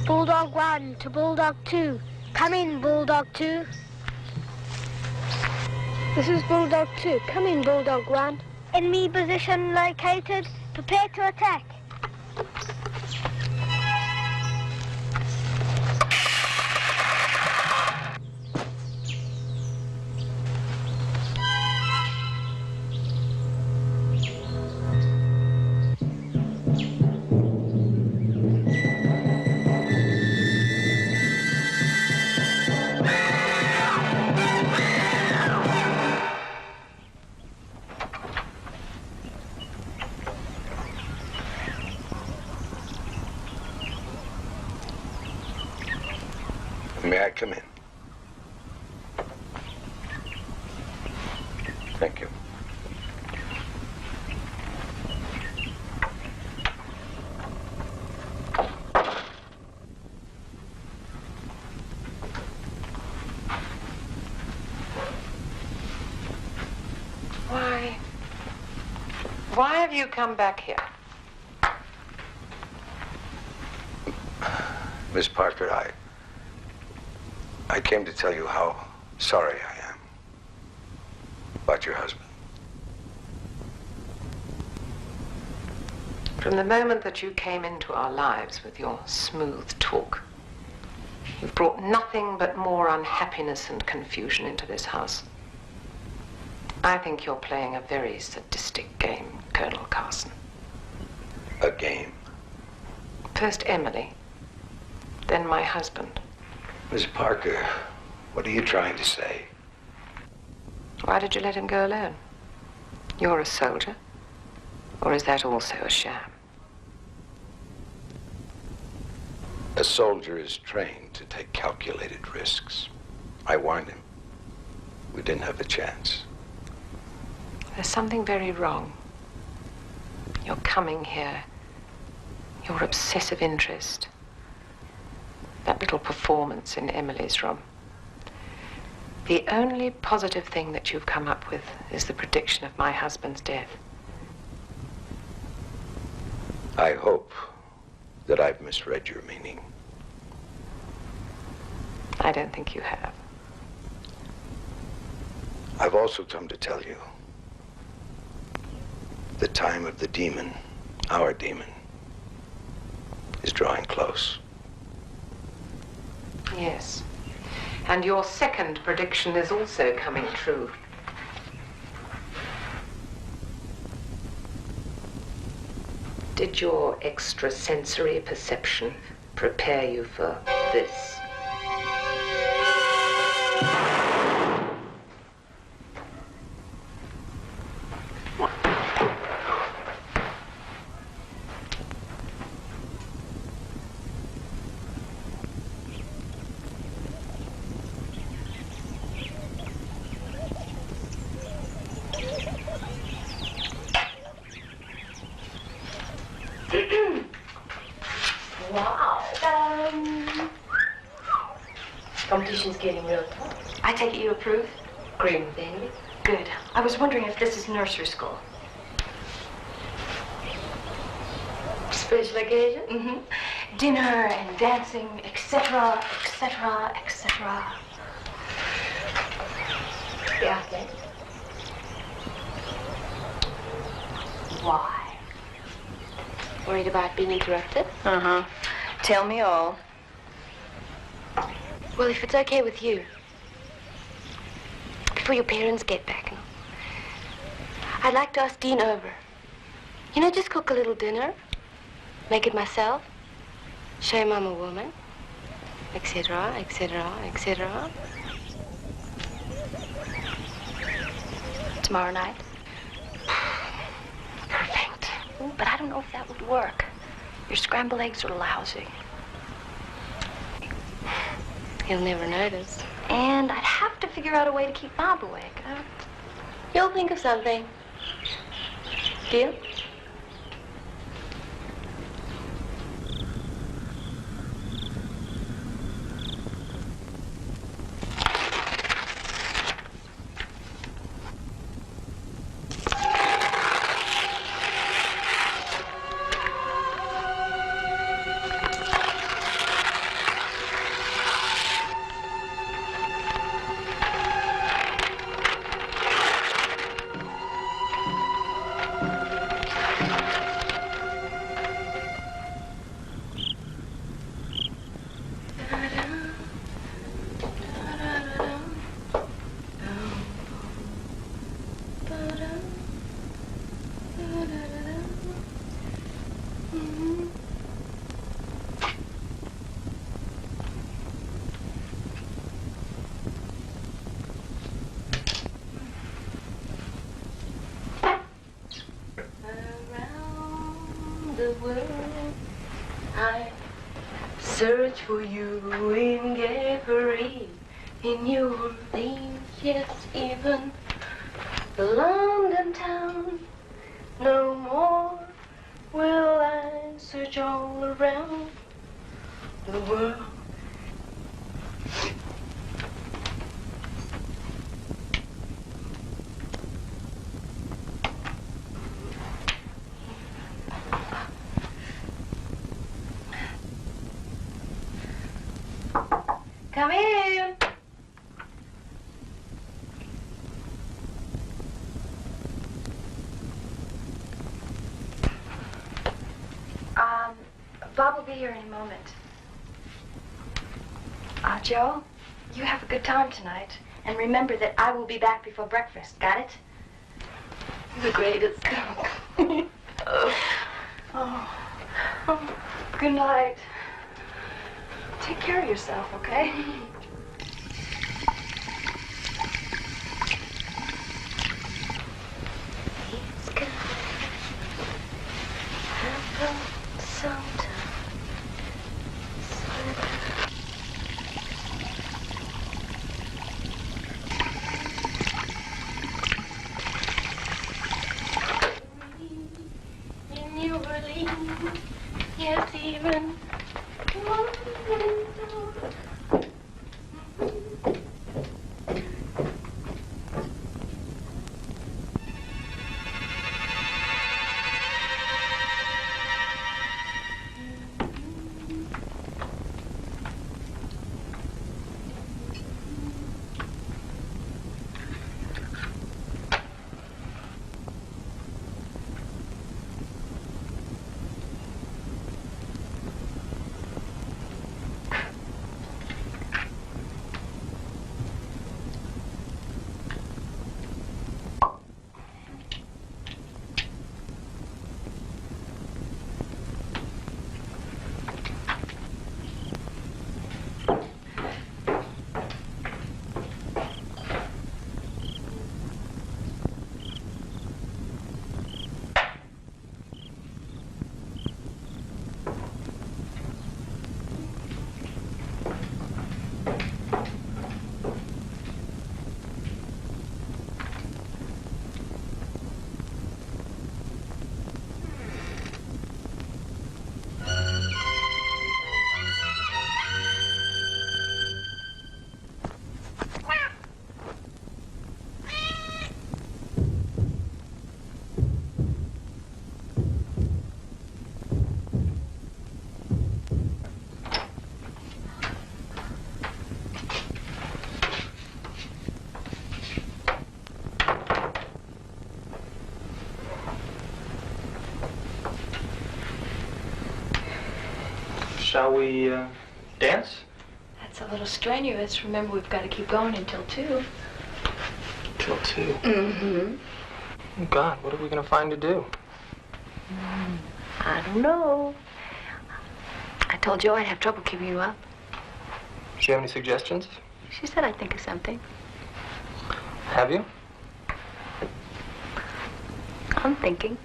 Bulldog 1 to Bulldog 2. Come in, Bulldog 2. This is Bulldog 2. Come in, Bulldog 1. Enemy position located. Prepare to attack. May I come in? Thank you. Why have you come back here? Miss Parker, I came to tell you how sorry I am about your husband. From the moment that you came into our lives with your smooth talk, you've brought nothing but more unhappiness and confusion into this house. I think you're playing a very sadistic game, Colonel Carson. A game? First Emily, then my husband. Miss Parker, what are you trying to say? Why did you let him go alone? You're a soldier? Or is that also a sham? A soldier is trained to take calculated risks. I warned him. We didn't have a chance. There's something very wrong. You're coming here, your obsessive interest, that little performance in Emily's room. The only positive thing that you've come up with is the prediction of my husband's death. I hope that I've misread your meaning. I don't think you have. I've also come to tell you the time of the demon, our demon, is drawing close. Yes. And your second prediction is also coming true. Did your extrasensory perception prepare you for this? Wow. Competition's getting real tough. I take it you approve? Green, baby. Good. I was wondering if this is nursery school. Special occasion? Mm-hmm. Dinner and dancing, etc., etc., etc. Yeah, okay. Why? Worried about being interrupted? Uh-huh. Tell me all. Well, if it's okay with you, before your parents get back, I'd like to ask Dean over. You know, just cook a little dinner, make it myself, show him I'm a woman, etc., etc., etc. Tomorrow night? Perfect. Ooh, but I don't know if that would work. Your scrambled eggs are lousy. He'll never notice. And I'd have to figure out a way to keep Bob awake. You'll think of something. Deal? The world, I search for you in Gary, in New Orleans, yes, even London town. No more will I search all around the world. Come in. Bob will be here in a moment. Joe, you have a good time tonight. And remember that I will be back before breakfast. Got it? The greatest. Good night. Take care of yourself, okay? It's gonna happen sometime. In New Orleans, yes, even London. Shall we, dance? That's a little strenuous. Remember, we've got to keep going until 2. Till 2? Mm-hmm. Oh, God, what are we going to find to do? I don't know. I told Joe I'd have trouble keeping you up. Do you have any suggestions? She said I'd think of something. Have you? I'm thinking.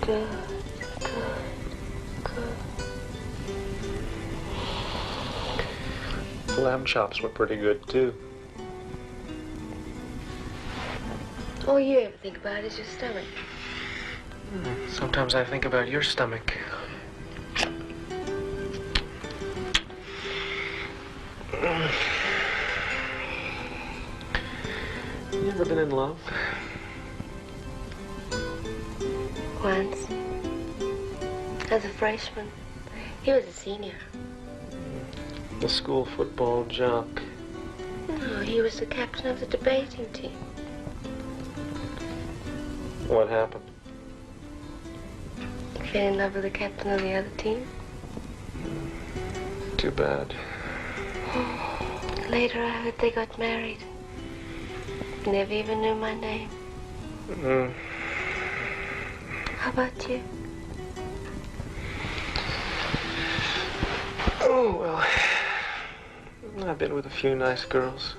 Good, good, good. The lamb chops were pretty good, too. All you ever think about is your stomach. Sometimes I think about your stomach. You ever been in love? Once. As a freshman. He was a senior. The school football jock. Oh, he was the captain of the debating team. What happened? He fell in love with the captain of the other team. Too bad. Later, I heard they got married. Never even knew my name. Mm. How about you? Oh, well, I've been with a few nice girls.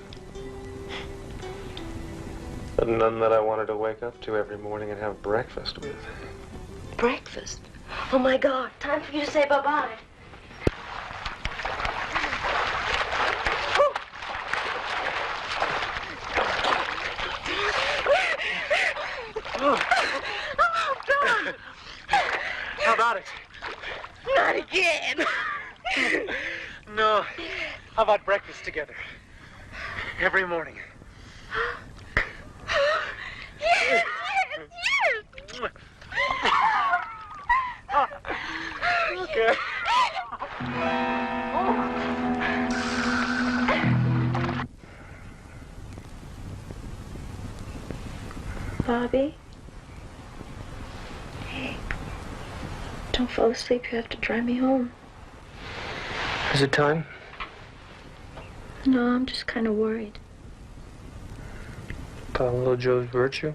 But none that I wanted to wake up to every morning and have breakfast with. Breakfast? Oh, my God. Time for you to say bye-bye. Oh, God! How about it? Not again. No. How about breakfast together? Every morning. Yes, yes, Okay. Bobby? Hey. Don't fall asleep. You have to drive me home. Is it time? No, I'm just kind of worried. About little Joe's virtue?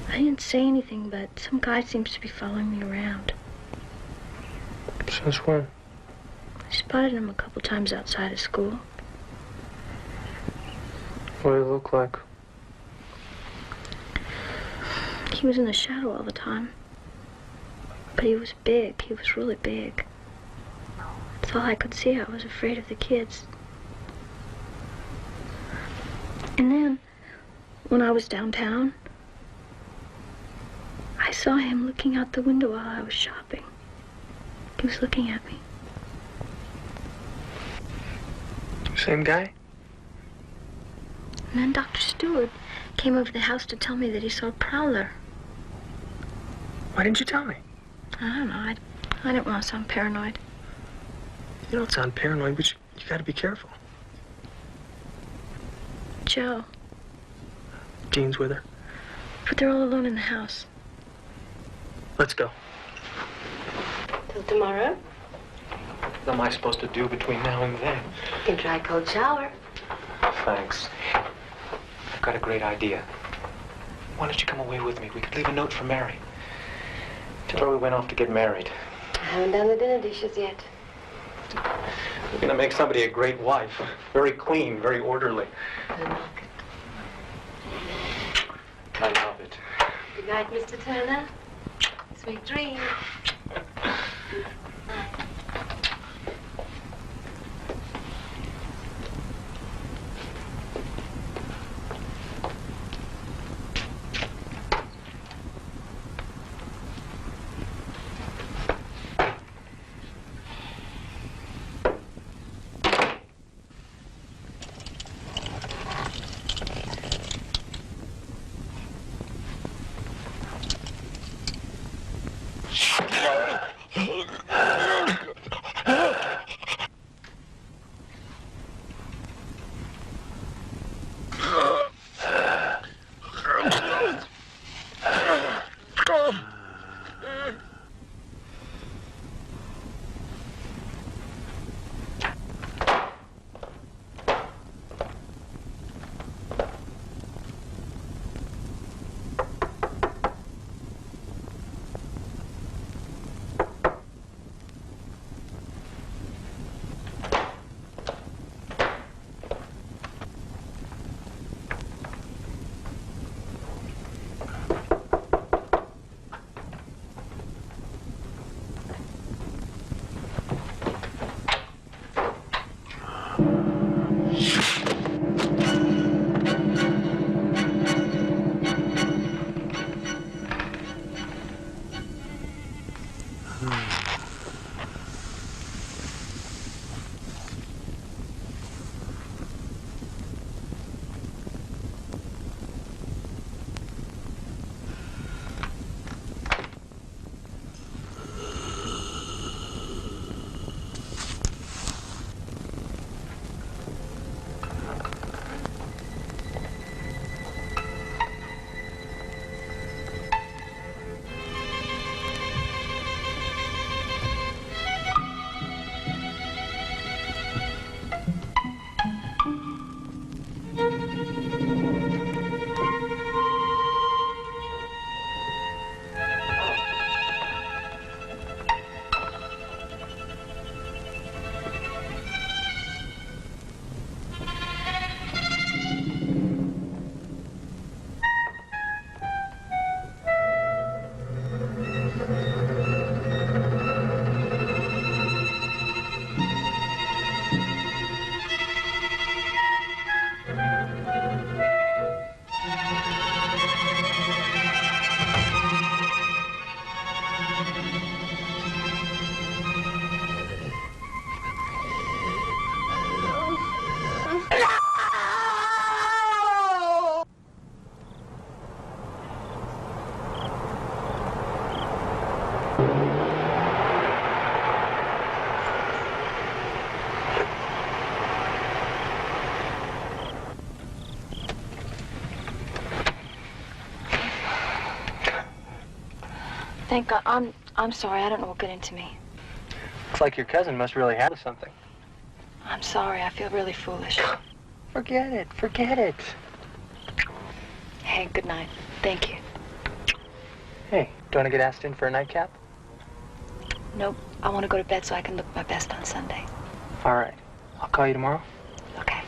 I didn't say anything, but some guy seems to be following me around. Since when? I spotted him a couple times outside of school. What did he look like? He was in the shadow all the time. But he was big. He was really big. That's all I could see. I was afraid of the kids. And then, when I was downtown, I saw him looking out the window while I was shopping. He was looking at me. Same guy? And then Dr. Stewart came over to the house to tell me that he saw a prowler. Why didn't you tell me? I don't know. I didn't want to sound paranoid. You don't sound paranoid, but you gotta be careful. Joe. Jean's with her. But they're all alone in the house. Let's go. Till tomorrow? What am I supposed to do between now and then? You can try a cold shower. Thanks. I've got a great idea. Why don't you come away with me? We could leave a note for Mary. Tell her we went off to get married. I haven't done the dinner dishes yet. You're gonna make somebody a great wife. Very clean, very orderly. I love it. Good night, Mr. Turner. Sweet dreams. Thank God. I'm sorry. I don't know what got into me. Looks like your cousin must really have something. I'm sorry. I feel really foolish. Forget it. Forget it. Hey, good night. Thank you. Hey, do you want to get asked in for a nightcap? Nope. I want to go to bed so I can look my best on Sunday. All right. I'll call you tomorrow. Okay.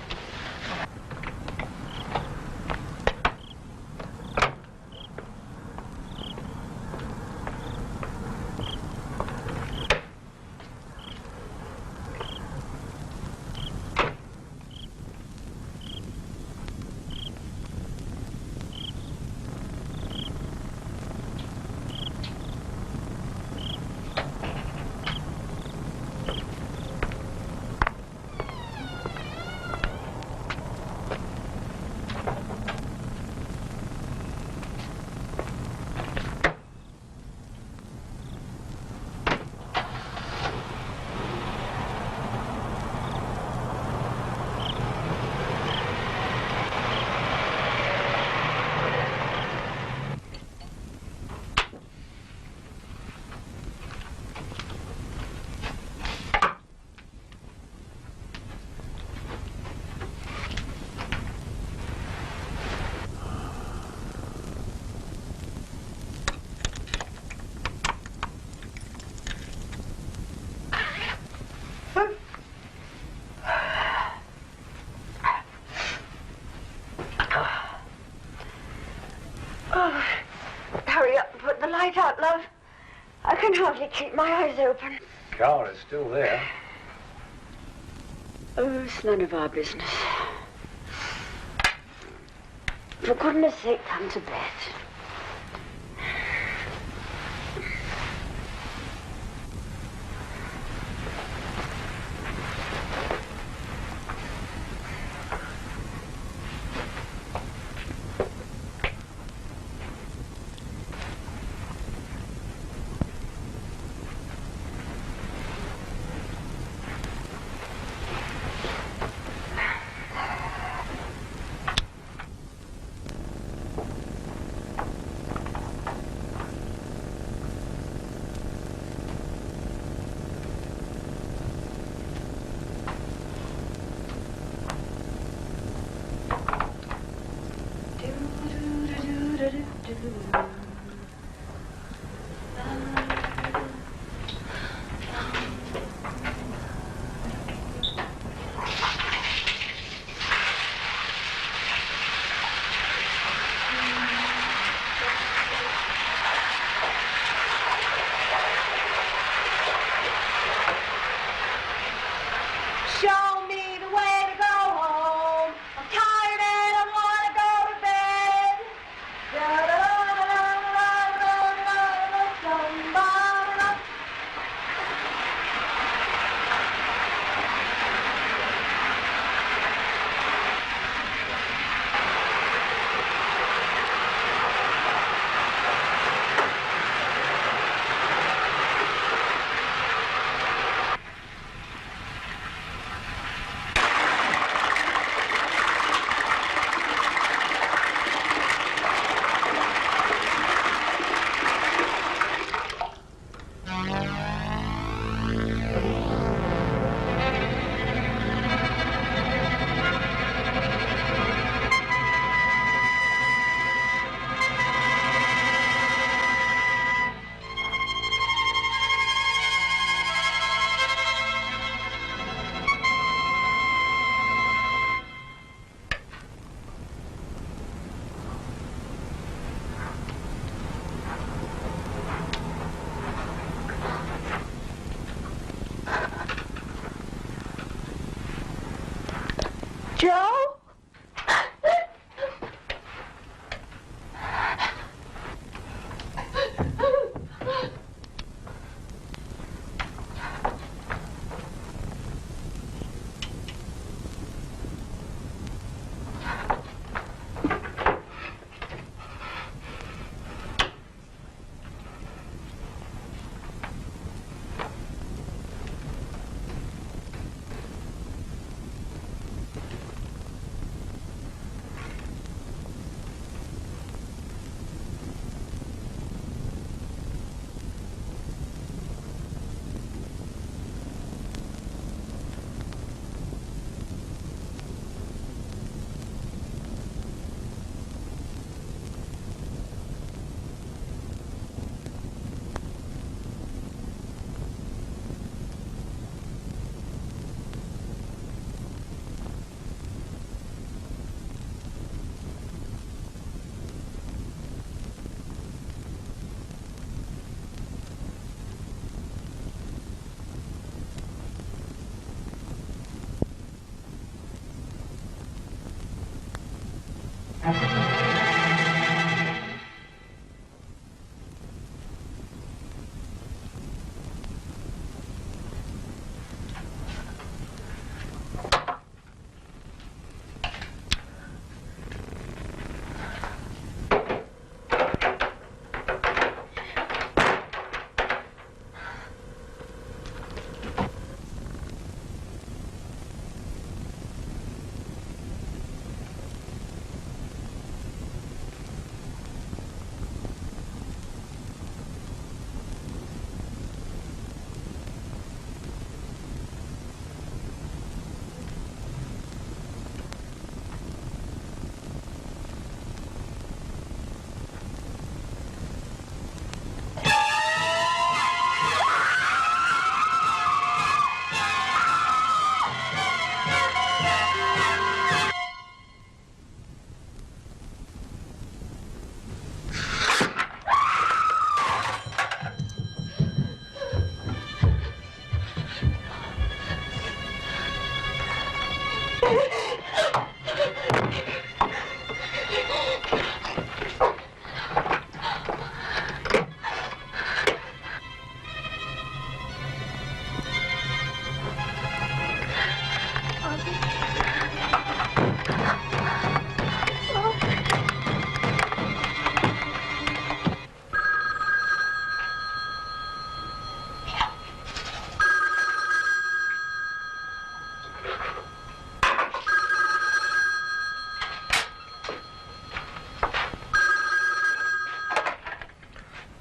Hurry up, put the light out, love. I can hardly keep my eyes open. Car is still there. Oh, it's none of our business. For goodness sake, come to bed.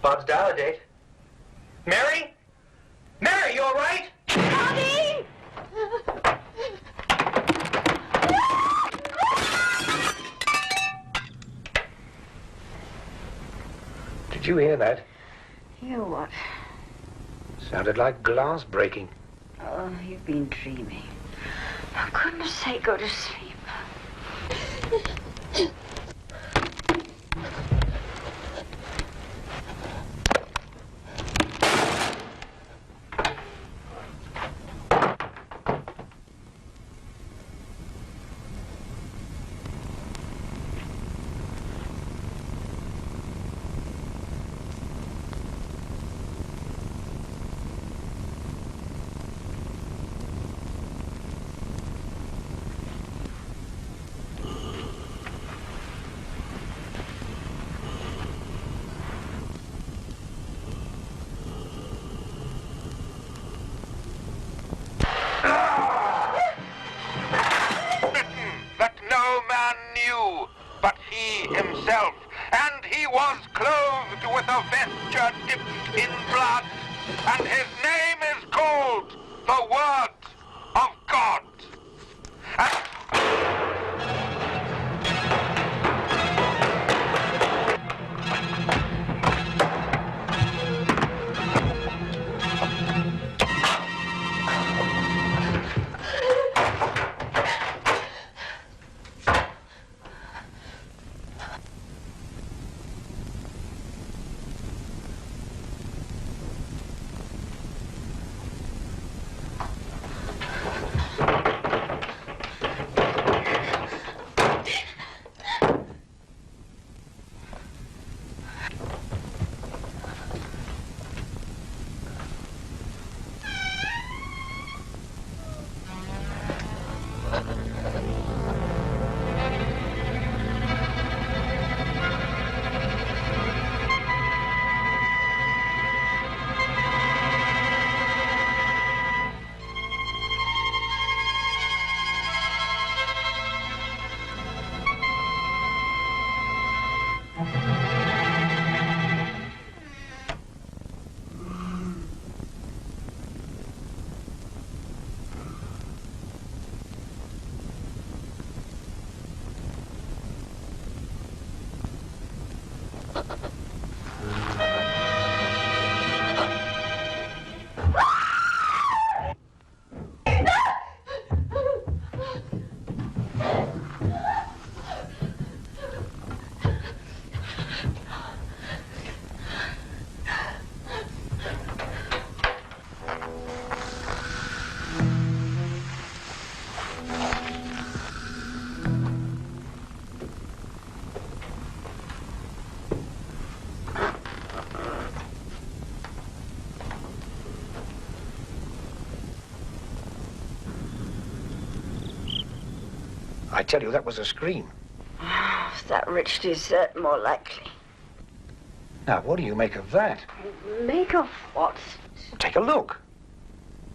Bob's dial date. Mary? Mary, you all right? Bobby! Did you hear that? Hear what? Sounded like glass breaking. Oh, you've been dreaming. For goodness sake, go to sleep. That no man knew but he himself, and he was clothed with a vesture dipped in blood, and his name is called the Word of God. I tell you, that was a scream. That rich dessert, more likely. Now, what do you make of that? Make of what? Take a look.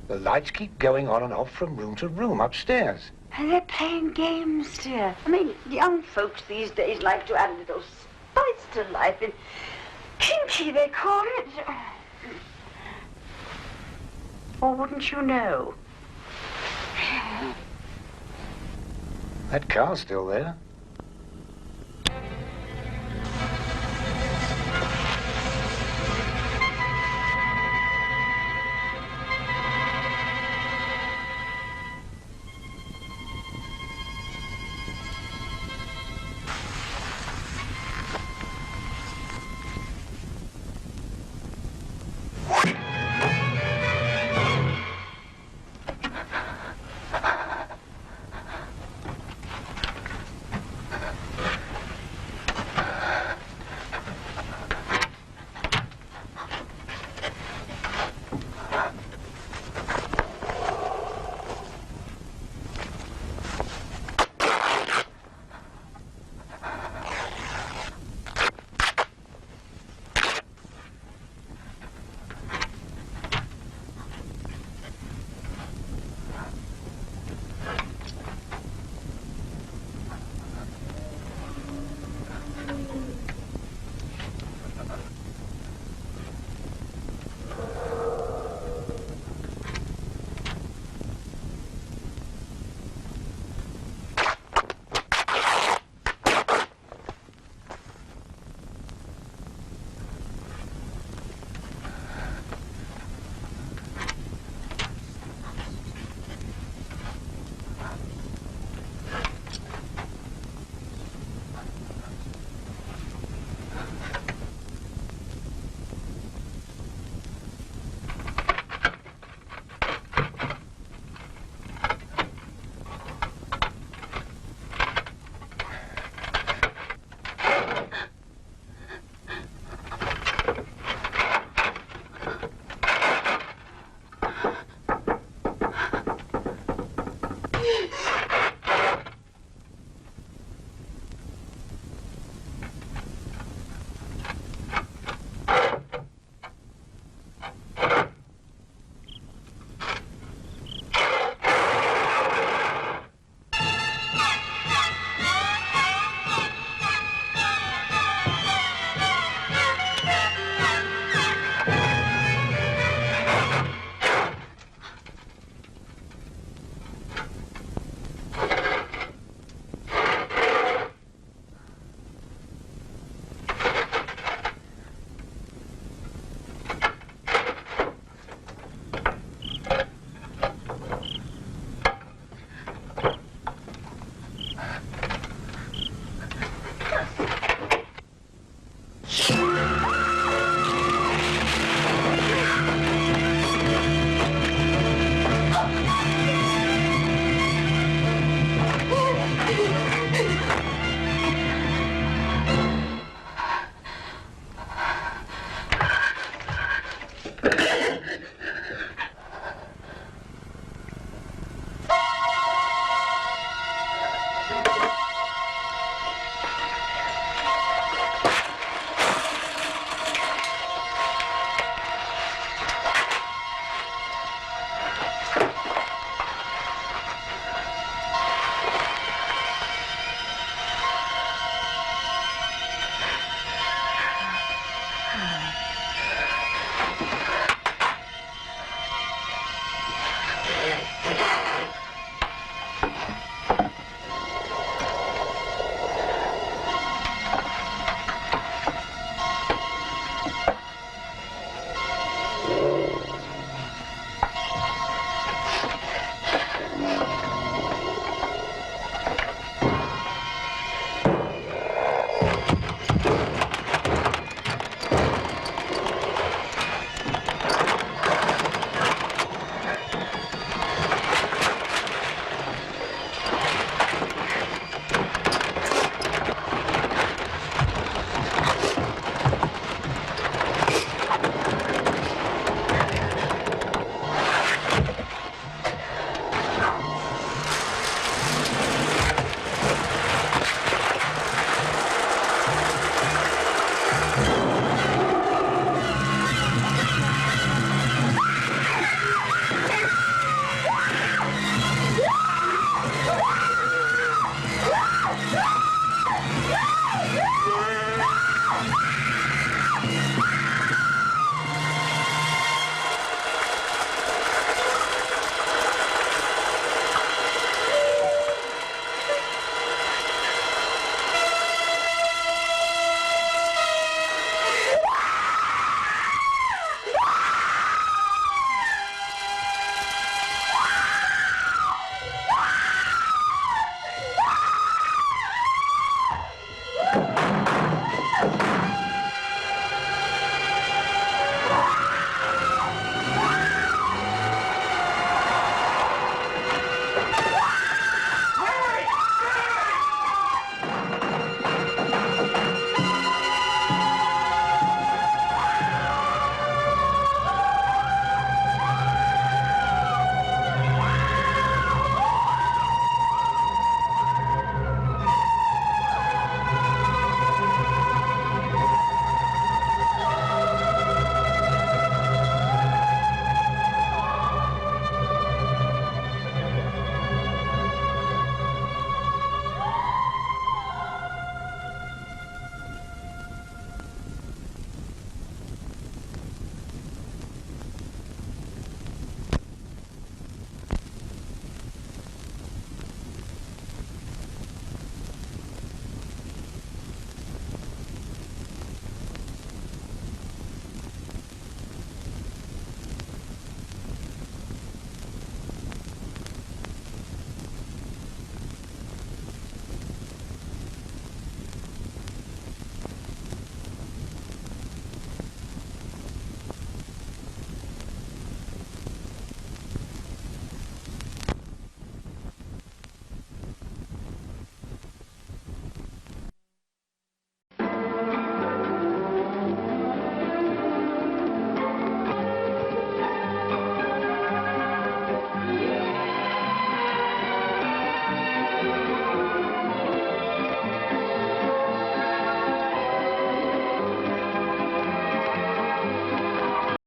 The lights keep going on and off from room to room upstairs. And they're playing games, dear. I mean, young folks these days like to add a little spice to life, and kinky, they call it. Or wouldn't you know? That car's still there.